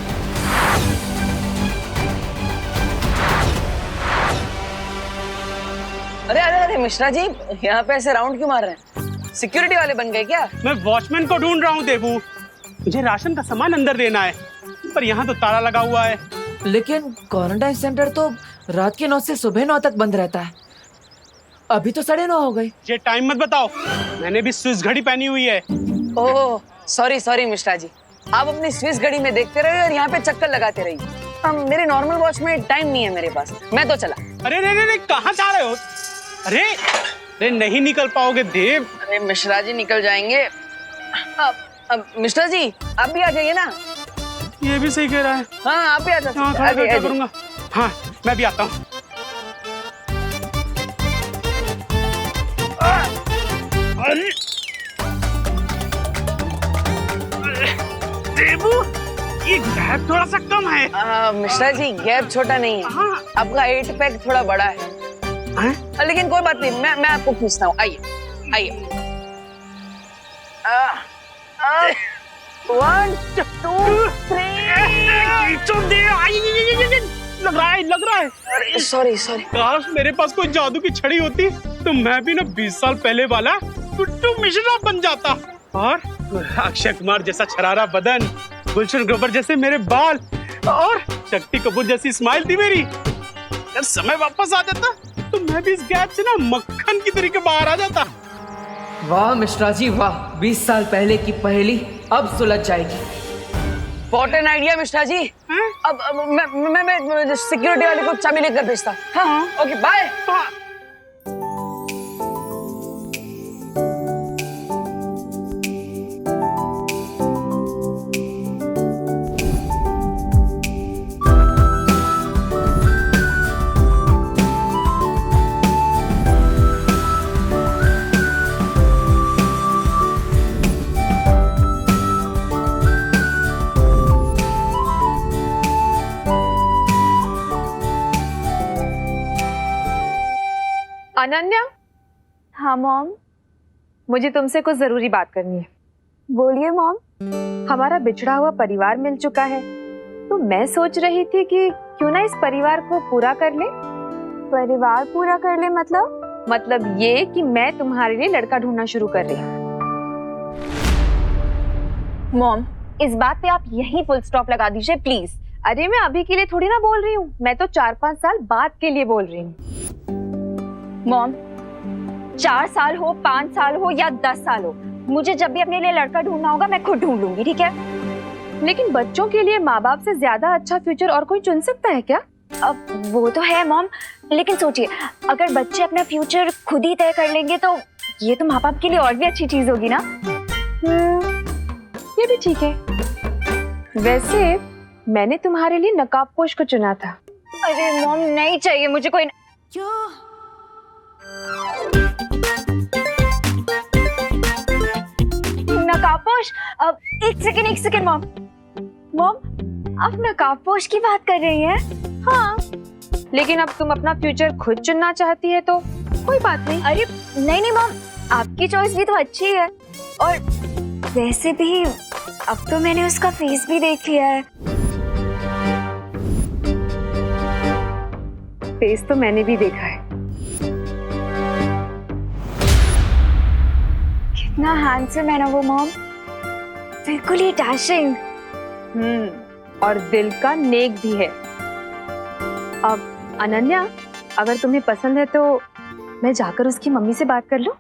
अरे अरे अरे मिश्रा जी, यहाँ पे ऐसे राउंड क्यों मार रहे हैं? सिक्योरिटी वाले बन गए क्या? मैं वॉचमैन को ढूंढ रहा हूँ देबू। मुझे राशन का सामान अंदर देना है, पर यहाँ तो ताला लगा हुआ है। लेकिन क्वारंटाइन सेंटर तो रात के 9 से सुबह 9 तक बंद रहता है। अभी तो 9:30 हो गए। ये टाइम मत बताओ, मैंने भी स्विस घड़ी पहनी हुई है। Oh sorry sorry Mishra ji, आप अपनी स्विस घड़ी में देखते रहिए और यहाँ पे चक्कर लगाते रहिए। मेरे नॉर्मल वॉच में टाइम नहीं है मेरे पास, मैं तो चला। अरे रे कहाँ जा रहे हो? अरे नहीं निकल पाओगे देव। अरे मिश्रा जी निकल जाएंगे। अब मिश्रा जी आप भी आ जाइए ना। ये भी सही कह रहा है। हाँ आप भी आ जाइए। हाँ क्या करूँगा। हाँ मैं भी आता हूँ। देबू, ये गैप थोड़ा सा कम है। मिश्रा जी गैप छोटा नहीं है। हाँ। आपका 8 पैक थोड़ा बड़ा है। लेकिन कोई बात नहीं, मैं आपको खींचता हूँ। आइए आइए। 1 2 3 लग रहा है। अरे सॉरी काश मेरे पास कोई जादू की छड़ी होती तो मैं भी ना 20 साल पहले वाला गुड्डू मिश्रा बन जाता, और अक्षय कुमार जैसा छरारा बदन, गुलशन ग्रोवर जैसे मेरे बाल, और शक्ति कपूर जैसी स्माइल थी मेरी। अगर समय वापस आ जाता तो मैं भी इस गैप से ना मक्खन की तरीके बाहर आ जाता। वाह मिश्रा जी वाह, 20 साल पहले की पहेली अब सुलझ जाएगी। What an idea Mishra ji. अब मैं सिक्योरिटी वाले को चाबी लेकर भेजता। हाँ ओके बाय। अनन्या। हाँ मॉम, मुझे तुमसे कुछ जरूरी बात करनी है। बोलिए मॉम। हमारा बिछड़ा हुआ परिवार मिल चुका है, तो मैं सोच रही थी कि क्यों ना इस परिवार को पूरा कर ले। परिवार पूरा कर ले मतलब ये कि मैं तुम्हारे लिए लड़का ढूंढना शुरू कर रही हूँ। मॉम, इस बात पे आप यहीं फुल स्टॉप लगा दीजिए प्लीज। अरे मैं अभी के लिए थोड़ी ना बोल रही हूँ, मैं तो 4-5 साल बाद के लिए बोल रही हूँ। मॉम, 4 साल हो, 5 साल हो या 10 साल हो, मुझे जब भी अपने लिए लड़का ढूंढना होगा मैं खुद ढूंढ लूंगी, ठीक है? लेकिन बच्चों के लिए माँ बाप से ज्यादा अच्छा फ्यूचर और कोई चुन सकता है क्या? अब वो तो है मॉम, लेकिन सोचिए अगर बच्चे अपना फ्यूचर खुद ही तय कर लेंगे तो ये तो माँ बाप के लिए और भी अच्छी चीज होगी ना। ये भी ठीक है। वैसे मैंने तुम्हारे लिए नकाबपोश को चुना था। अरे मॉम नहीं चाहिए मुझे कोई नकाबपोश। अब एक सेकंड मॉम, आप नकाबपोश की बात कर रही हैं? हाँ, लेकिन अब तुम अपना फ्यूचर खुद चुनना चाहती है तो कोई बात नहीं। अरे नहीं मॉम, आपकी चॉइस भी तो अच्छी है, और वैसे भी अब तो मैंने उसका फेस भी देख लिया है। फेस तो मैंने भी देखा है। कितना हैंडसम है ना वो मॉम, बिल्कुल ही डैशिंग। और दिल का नेक भी है। अब अनन्या, अगर तुम्हें पसंद है तो मैं जाकर उसकी मम्मी से बात कर लूं?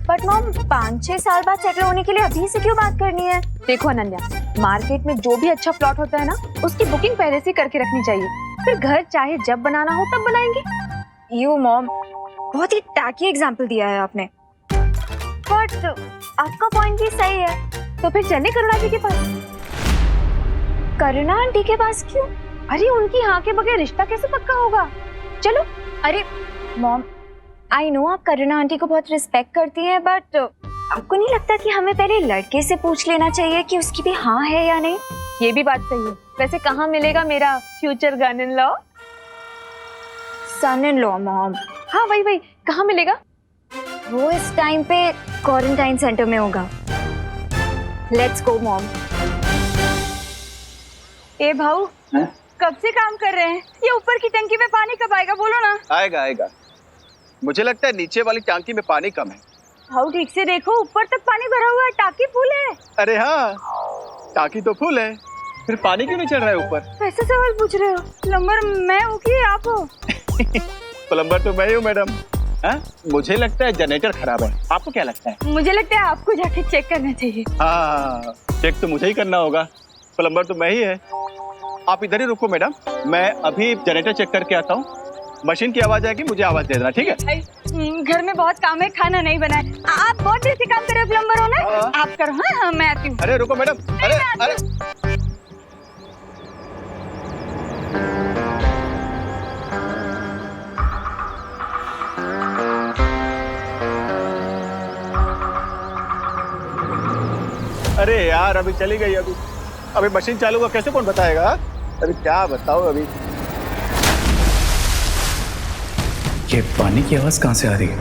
बट मॉम 5-6 साल बाद सेटल होने के लिए अभी से क्यों बात करनी है? देखो अनन्या, मार्केट में जो भी अच्छा प्लॉट होता है ना, उसकी बुकिंग पहले से करके रखनी चाहिए, फिर घर चाहे जब बनाना हो तब बनाएंगे। यू मॉम, बहुत ही टैकी एग्जाम्पल दिया है आपने, बट आपका पॉइंट भी सही है। तो फिर चले करुणा जी के पास। करुणा आंटी के पास क्यों? अरे उनकी हाँ के बगैर रिश्ता कैसे पक्का होगा? चलो। अरे मॉम, आई नो आप करुणा आंटी को बहुत रिस्पेक्ट करती हैं, बट आपको नहीं लगता कि हमें पहले लड़के से पूछ लेना चाहिए कि उसकी भी हाँ है या नहीं? ये भी बात सही है। वैसे कहाँ मिलेगा मेरा future son in law? Son in law mom. हाँ वही, कहाँ मिलेगा? वो इस टाइम पे क्वारंटाइन सेंटर में होगा। Let's go mom. ए भाऊ, कब से काम कर रहे हैं? ये ऊपर की टंकी में पानी कब आएगा? बोलो ना। आएगा। मुझे लगता है नीचे वाली टंकी में पानी कम है। भाऊ ठीक से देखो, ऊपर तक पानी भरा हुआ है, टाकी फुल है। अरे हाँ, टाकी तो फुल है, फिर पानी क्यों नहीं चढ़ रहा है ऊपर? ऐसे सवाल पूछ रहे हो? प्लम्बर मैं हूँ कि आप हो? प्लम्बर तो मैं ही हूँ मैडम। मुझे लगता है जनरेटर खराब है, आपको क्या लगता है? मुझे लगता है आपको जाके चेक करना चाहिए। हाँ, चेक तो मुझे ही करना होगा, प्लम्बर तो मैं ही है। आप इधर ही रुको मैडम, मैं अभी जनरेटर चेक करके आता हूँ। मशीन की आवाज आएगी, मुझे आवाज दे देना, ठीक है? घर में बहुत काम है, खाना नहीं बनाए। आप बहुत देर से काम कर रहे हो, प्लम्बर हो ना? आप करो। हाँ, मैं आती हूँ। अरे रुको मैडम, अरे अरे यार, अभी चली गई। अभी मशीन चालू हुआ, कैसे कौन बताएगा? अभी क्या बताओ। अभी ये पानी की आवाज कहां से आ रही है?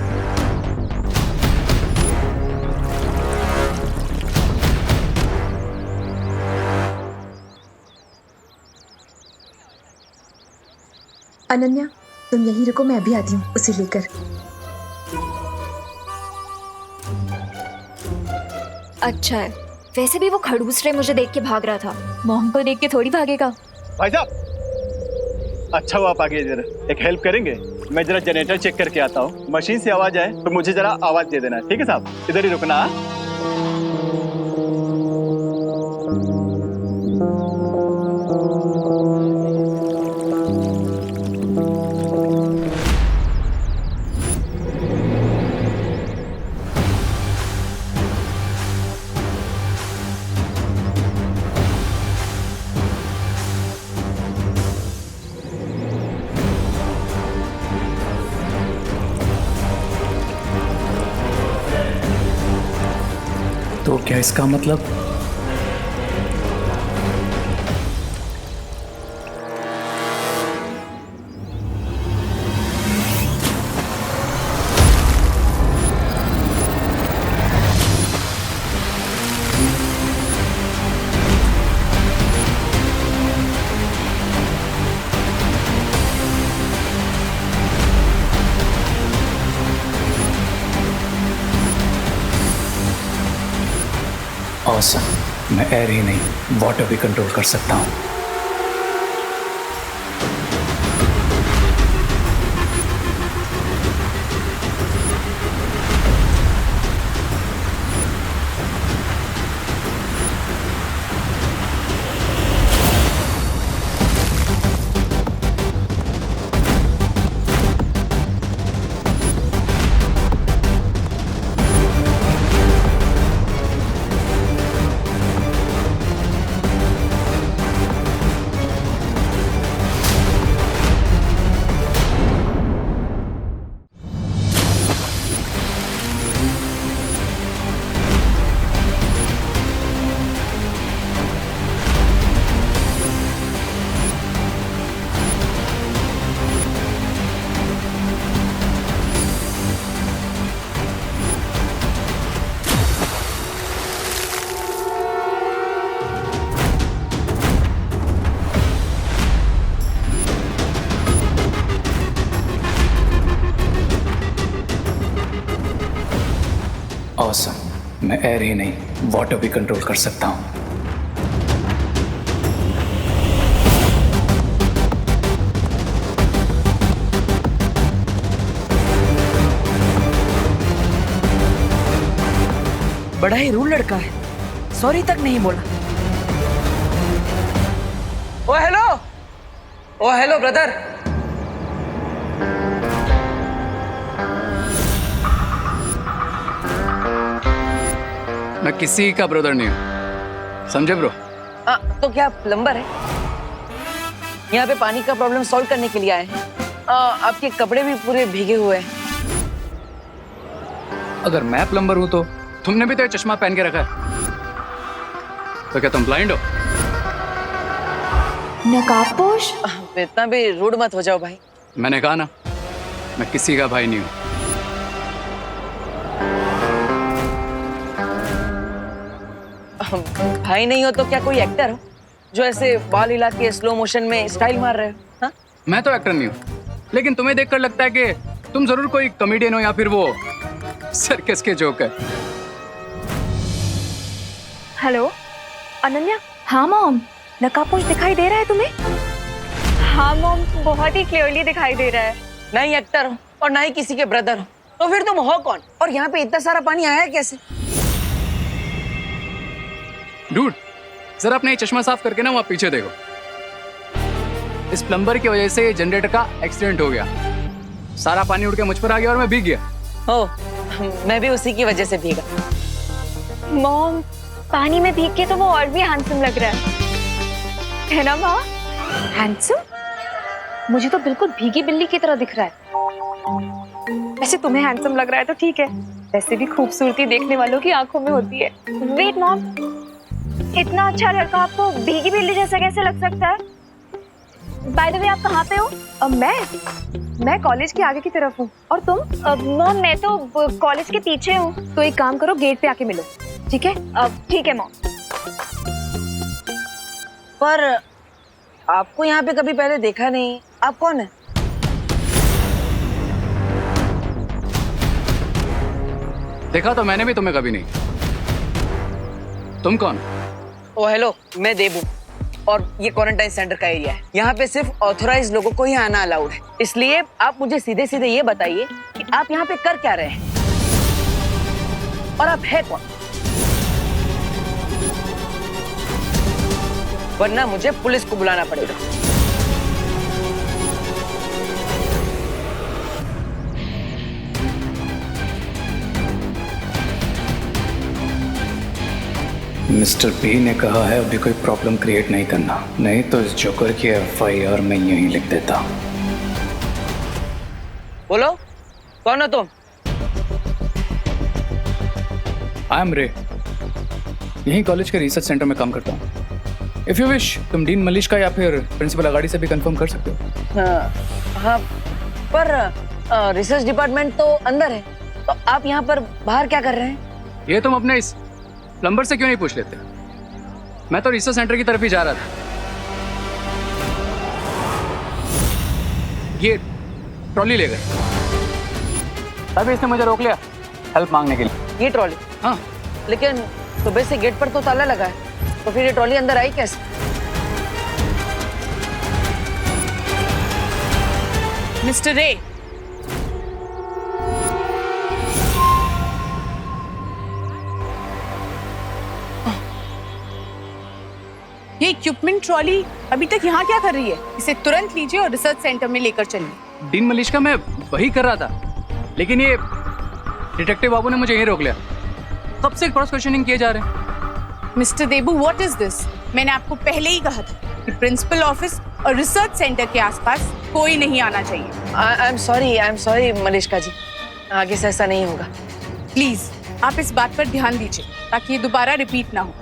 अनन्या, तुम यहीं रुको, मैं अभी आती हूँ उसे लेकर। अच्छा है, वैसे भी वो खड़ूस रे मुझे देख के भाग रहा था, मॉम को देख के थोड़ी भागेगा। भाई साहब, अच्छा हुआ आप आगे। जरा एक हेल्प करेंगे? मैं जरा जनरेटर चेक करके आता हूँ, मशीन से आवाज आए तो मुझे जरा आवाज दे देना, ठीक है साहब? इधर ही रुकना। तो क्या इसका मतलब? ऑसम, मैं एयर ही नहीं वाटर भी कंट्रोल कर सकता हूँ। ऑसम, मैं एयर ही नहीं वाटर भी कंट्रोल कर सकता हूँ। बड़ा ही रूल लड़का है, सॉरी तक नहीं बोला। ओ हेलो ब्रदर। मैं किसी का ब्रदर नहीं हूँ, समझे ब्रो? तो क्या प्लम्बर है? यहाँ पे पानी का प्रॉब्लम सॉल्व करने के लिए आए हैं। आपके कपड़े भी पूरे भीगे हुए हैं। अगर मैं प्लम्बर हूँ तो तुमने भी तो ये चश्मा पहन के रखा है, तो क्या तुम ब्लाइंड हो? नकाबपोश? इतना भी रूड मत हो जाओ भाई। मैंने कहा ना, मैं किसी का भाई नहीं हूँ। भाई नहीं हो तो क्या कोई एक्टर हो जो ऐसे बाल हिला के स्लो मोशन में स्टाइल मार रहे हो? हाँ? मैं तो एक्टर नहीं हूँ, लेकिन तुम्हें देखकर लगता है कि तुम जरूर कोई कॉमेडियन हो या फिर वो सर्कस के जोकर। हेलो अनन्या। हाँ मॉम। नकाबपोश दिखाई दे रहा है तुम्हें? हाँ मॉम, बहुत ही क्लियरली दिखाई दे रहा है। ना ही एक्टर हो और ना ही किसी के ब्रदर हो, तो फिर तुम हो कौन? और यहाँ पे इतना सारा पानी आया है कैसे? डूड, जरा अपने ये चश्मा साफ करके ना वहाँ पीछे देखो। इस प्लम्बर की वजह से जनरेटर का एक्सीडेंट हो गया, सारा पानी उड़ के मुझ पर आ गया और मैं भीग गया। ओह, मैं भी उसी की वजह से भीगा। मॉम, पानी में भीग के तो वो और भी हैंडसम लग रहा है ना माँ? हैंडसम? मुझे तो बिल्कुल भीगी बिल्ली की तरह दिख रहा है। वैसे तुम्हें हैंडसम लग रहा है तो ठीक है, वैसे भी खूबसूरती देखने वालों की आंखों में होती है। वेट मॉम, इतना अच्छा लड़का आपको भीगी बिल्ली जैसा कैसे लग सकता है? बाय द वे, आप कहाँ पे हो? मैं कॉलेज के आगे की तरफ हूँ। और तुम? मॉम, मैं तो कॉलेज के पीछे हूँ। तो एक काम करो, गेट पे आके मिलो, ठीक है? ठीक है मॉम। पर आपको यहाँ पे कभी पहले देखा नहीं, आप कौन है? देखा तो मैंने भी तुम्हें कभी नहीं। तुम कौन? ओ हेलो, मैं देबू और ये क्वारंटाइन सेंटर का एरिया है। यहाँ पे सिर्फ ऑथराइज्ड लोगों को ही आना अलाउड है। इसलिए आप मुझे सीधे सीधे ये बताइए कि आप यहाँ पे कर क्या रहे हैं और आप है कौन? वरना मुझे पुलिस को बुलाना पड़ेगा। मिस्टर पी ने कहा है अभी कोई प्रॉब्लम क्रिएट नहीं करना, नहीं तो इस जोकर की एफआईआर मैं यहीं लिख देता। बोलो, कौन हो तुम? आई एम रे, यहीं कॉलेज के रिसर्च सेंटर में काम करता हूँ। इफ यू विश, तुम डीन मलिश का या फिर प्रिंसिपल अगाड़ी से भी कंफर्म कर सकते हो। हाँ, पर रिसर्च डिपार्टमेंट तो अंदर है, तो आप यहाँ पर बाहर क्या कर रहे हैं? ये तुम अपने इस प्लम्बर से क्यों नहीं पूछ लेते? मैं तो रिसर्च सेंटर की तरफ ही जा रहा था। ये ट्रॉली ले गए, तभी इसने मुझे रोक लिया हेल्प मांगने के लिए। ये ट्रॉली? हाँ। लेकिन सुबह से गेट पर तो ताला लगा है, तो फिर ये ट्रॉली अंदर आई कैसे? मिस्टर रे, ये इक्विपमेंट ट्रॉली अभी तक यहाँ क्या कर रही है? इसे तुरंत लीजिए और रिसर्च सेंटर में लेकर चलिए। डीन मलिश्का, मैं वही कर रहा था, लेकिन ये डिटेक्टिव बाबू ने मुझे यहीं रोक लिया। कब से क्रॉस क्वेश्चनिंग किए जा रहे हैं। Mister Debu, what is this? मैंने आपको पहले ही कहा था कि प्रिंसिपल ऑफिस और रिसर्च सेंटर के आसपास कोई नहीं आना चाहिए। आई एम सॉरी मलिश्का जी, आगे से ऐसा नहीं होगा। प्लीज आप इस बात पर ध्यान दीजिए ताकि ये दोबारा रिपीट ना हो।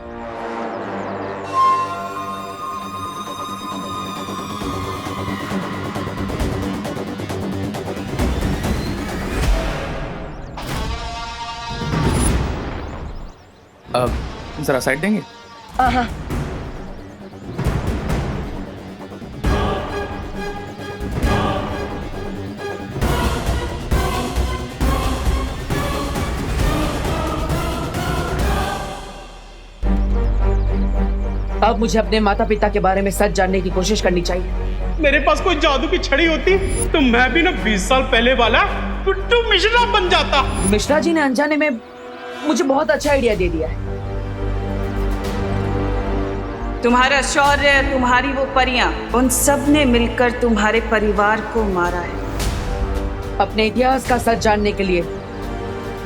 जरा साइड देंगे? हाँ। अब मुझे अपने माता पिता के बारे में सच जानने की कोशिश करनी चाहिए। मेरे पास कोई जादू की छड़ी होती तो मैं भी ना 20 साल पहले वाला टुट्टू मिश्रा बन जाता। मिश्रा जी ने अनजाने में मुझे बहुत अच्छा आइडिया दे दिया है। तुम्हारा शौर्य, तुम्हारी वो परियां, उन सब ने मिलकर तुम्हारे परिवार को मारा है। अपने इतिहास का सच जानने के लिए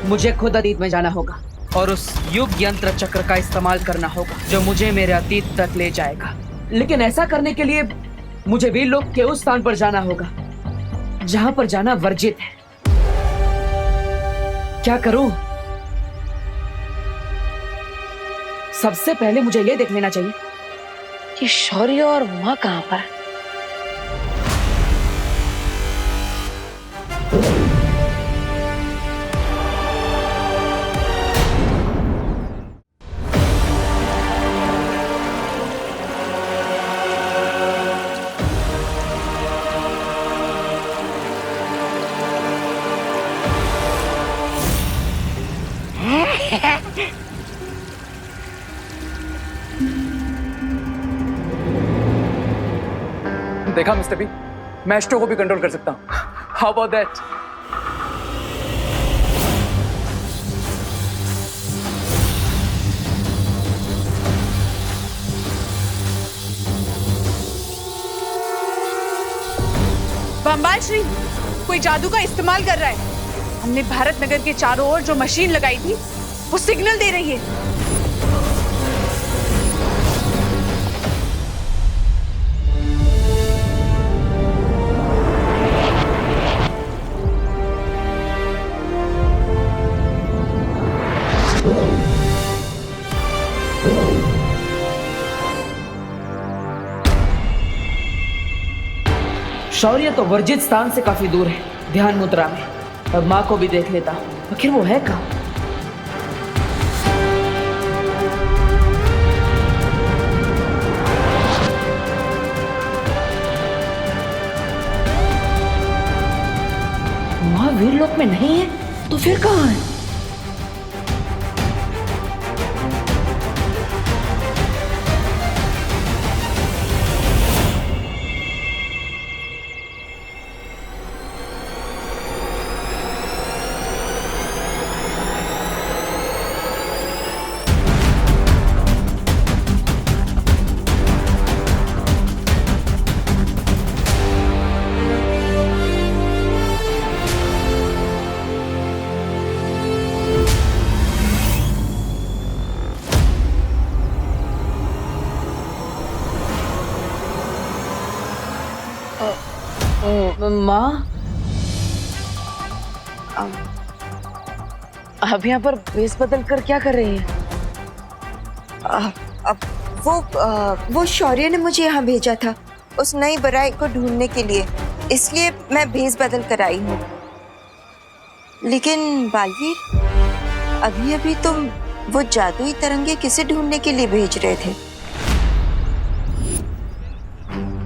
मुझे खुद अतीत में जाना होगा और उस युग यंत्र चक्र का इस्तेमाल करना होगा जो मुझे मेरे अतीत तक ले जाएगा। लेकिन ऐसा करने के लिए मुझे वीर लोक के उस स्थान पर जाना होगा जहां पर जाना वर्जित है। क्या करूं? सबसे पहले मुझे यह देख लेना चाहिए कि शौर्य और मां कहां पर है। देखा मिस्टर बी, मैं एस्ट्रो को भी कंट्रोल कर सकता हूँ। How about that? बम्बाल श्री कोई जादू का इस्तेमाल कर रहा है। हमने भारत नगर के चारों ओर जो मशीन लगाई थी वो सिग्नल दे रही है। शौर्य तो वर्जित स्थान से काफी दूर है, ध्यान मुद्रा में। अब माँ को भी देख लेता, आखिर वो है कहाँ? माँ वीरलोक में नहीं है तो फिर कहाँ है? माँ, अब यहाँ पर भेस बदल कर क्या कर रही है? वो शौर्य ने मुझे यहाँ भेजा था उस नई बराई को ढूंढने के लिए, इसलिए मैं भेस बदल कर आई हूँ। लेकिन बालवीर, अभी अभी तुम वो जादुई तरंगे किसे ढूंढने के लिए भेज रहे थे?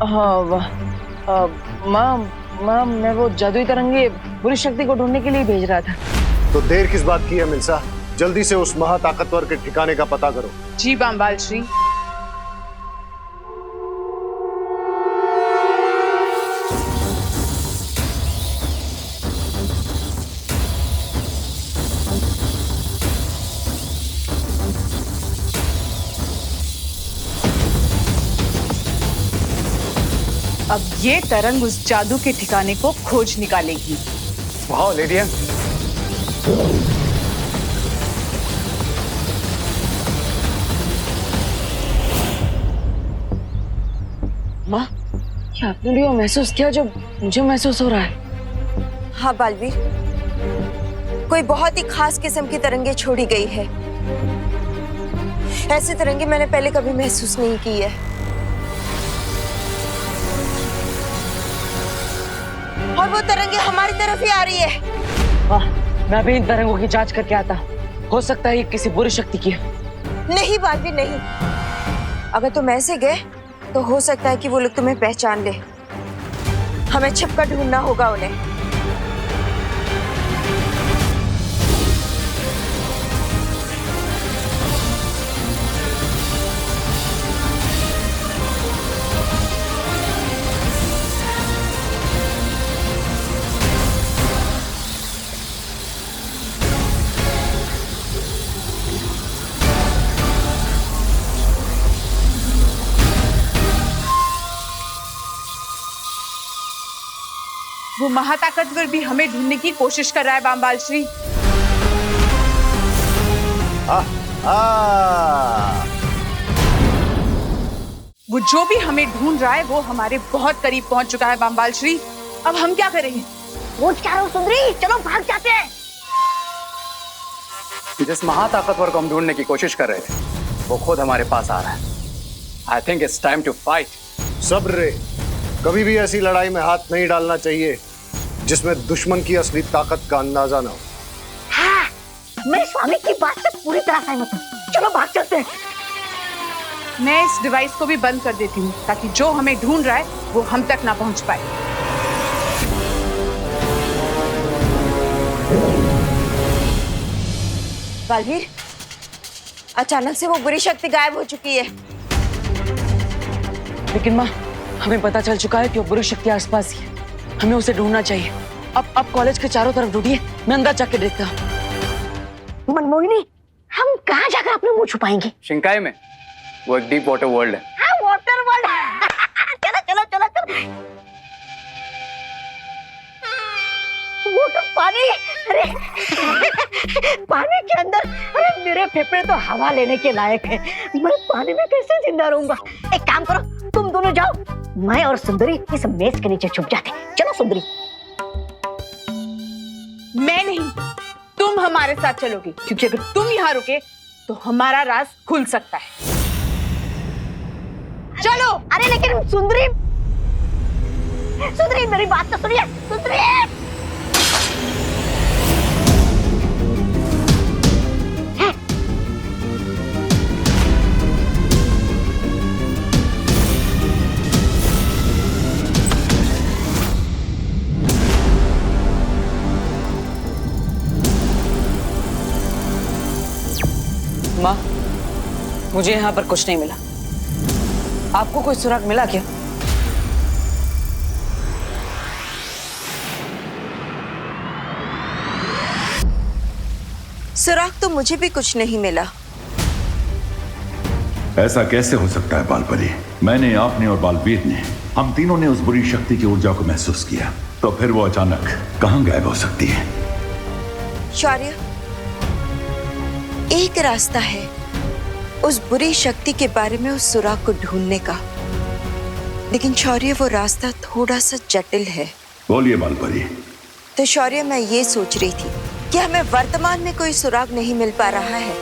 हाँ माँ, मैं वो जादुई तरंगे बुरी शक्ति को ढूंढने के लिए भेज रहा था। तो देर किस बात की है मिल्सा? जल्दी से उस महाताकतवर के ठिकाने का पता करो। जी बांबाल श्री। अब ये तरंग उस जादू के ठिकाने को खोज निकालेगी। वाह लेडिया, माँ, क्या आपने भी वो महसूस किया जो मुझे महसूस हो रहा है? हाँ बालवीर, कोई बहुत ही खास किस्म की तरंगे छोड़ी गई है। ऐसी तरंगे मैंने पहले कभी महसूस नहीं की है। और वो तरंगे हमारी तरफ ही आ रही है। वाह, मैं भी इन तरंगों की जांच करके आता। हो सकता है ये किसी बुरी शक्ति की है। नहीं बालवीर नहीं, अगर तुम ऐसे गए तो हो सकता है कि वो लोग तुम्हें पहचान ले। हमें छिपकर ढूंढना होगा उन्हें। वो महाताकतवर भी हमें ढूंढने की कोशिश कर रहा है बांबाल श्री। वो जो भी हमें ढूंढ रहा है वो हमारे बहुत करीब पहुंच चुका है बांबाल श्री। अब हम क्या करेंगे? वो क्या हो सुंदरी, चलो भाग जाते हैं। जिस महाताकतवर को हम ढूंढने की कोशिश कर रहे थे वो खुद हमारे पास आ रहा है। I think it's time to fight. सब्र रे, कभी भी ऐसी लड़ाई में हाथ नहीं डालना चाहिए जिसमें दुश्मन की असली ताकत का अंदाजा ना हो। हाँ, मैं स्वामी की बात से पूरी तरह सहमत हूँ। चलो भाग चलते हैं। मैं इस डिवाइस को भी बंद कर देती हूँ ताकि जो हमें ढूंढ रहा है वो हम तक ना पहुंच पाए। बालवीर, अचानक से वो बुरी शक्ति गायब हो चुकी है। लेकिन माँ, हमें पता चल चुका है कि वो बुरी शक्ति आसपास ही है। हमें उसे ढूंढना चाहिए। अब कॉलेज के चारों तरफ ढूंढिए, मैं अंदर जाके देखता हूँ। मनमोहिनी, हम कहाँ जाकर अपने मुंह छुपाएंगे? शिंकाई में वो एक डीप वाटर वर्ल्ड है। हाँ, वाटर वर्ल्ड। चलो चलो चलो चलो। वाटर पानी, अरे पानी के अंदर, अरे मेरे फेफड़े तो हवा लेने के लायक है। मैं पानी में कैसे जिंदा रहूंगा? एक काम करो, तुम दोनों जाओ, मैं और सुंदरी इस मेज के नीचे छुप जाते। चलो सुंदरी। मैं नहीं, तुम हमारे साथ चलोगी, क्योंकि अगर तुम यहाँ रुके तो हमारा राज खुल सकता है। चलो। अरे लेकिन सुंदरी, सुंदरी मेरी बात तो सुनिए। सुंदरी, माँ, मुझे यहाँ पर कुछ नहीं मिला। आपको कोई सुराग मिला क्या? सुराग तो मुझे भी कुछ नहीं मिला। ऐसा कैसे हो सकता है बालपरी? मैंने, आपने और बालवीर ने, हम तीनों ने उस बुरी शक्ति की ऊर्जा को महसूस किया, तो फिर वो अचानक कहां गायब हो सकती है? शौर्य, एक रास्ता है उस बुरी शक्ति के बारे में उस सुराग को ढूंढने का, लेकिन शौर्य वो रास्ता थोड़ा सा जटिल है। बोलिए बालपरी। तो शौर्य, मैं ये सोच रही थी कि हमें वर्तमान में कोई सुराग नहीं मिल पा रहा है,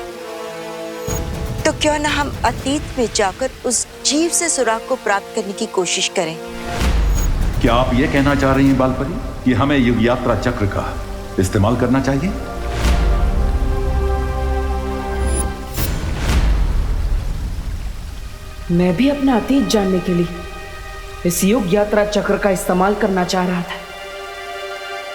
तो क्यों ना हम अतीत में जाकर उस जीव से सुराग को प्राप्त करने की कोशिश करें। क्या आप ये कहना चाह रही हैं बालपरी कि हमें युग यात्रा चक्र का इस्तेमाल करना चाहिए? मैं भी अपना अतीत जानने के लिए इस युग यात्रा चक्र का इस्तेमाल करना चाह रहा था,